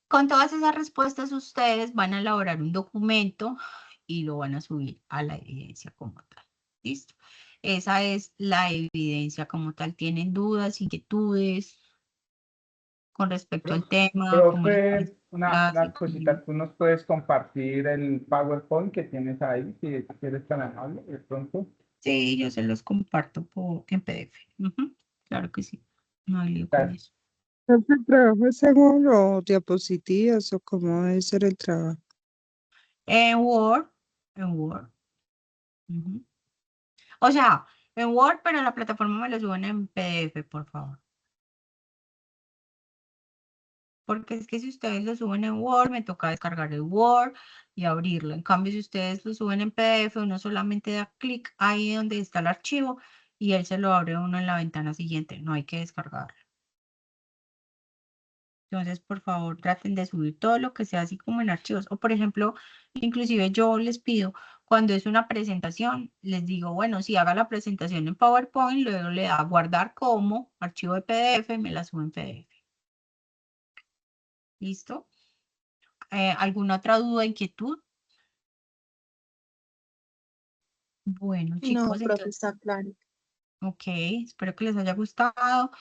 Con todas esas respuestas, ustedes van a elaborar un documento y lo van a subir a la evidencia como tal. ¿Listo? Esa es la evidencia como tal. ¿Tienen dudas, inquietudes con respecto al tema? ¿Cómo les parece Profe, la una cosita, situación? tú nos puedes compartir el PowerPoint que tienes ahí, si quieres tan amable, de pronto. Sí, yo se los comparto en PDF. Ujú, claro que sí. No hay lío con Gracias. eso. Profe, ¿el trabajo es en Word o diapositivas o cómo debe ser el trabajo? En Word. Ujú. O sea, en Word, pero la plataforma me lo suben en PDF, por favor. Porque es que si ustedes lo suben en Word, me toca descargar el Word y abrirlo. En cambio, si ustedes lo suben en PDF, uno solamente da clic ahí donde está el archivo y él se lo abre a uno en la ventana siguiente. No hay que descargarlo. Entonces, por favor, traten de subir todo lo que sea así como en archivos. O, por ejemplo, inclusive yo les pido, cuando es una presentación, les digo, bueno, si haga la presentación en PowerPoint, luego le da guardar como archivo de PDF, me la subo en PDF. ¿Listo? ¿Alguna otra duda, inquietud? Bueno, No, chicos, profe, entonces, está claro. ok, espero que les haya gustado.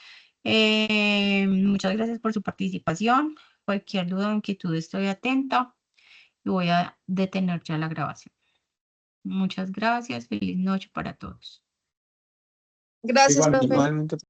Muchas gracias por su participación. Cualquier duda o inquietud, estoy atenta y voy a detener ya la grabación. Muchas gracias. Feliz noche para todos. Gracias, Igual, profe. Igualmente.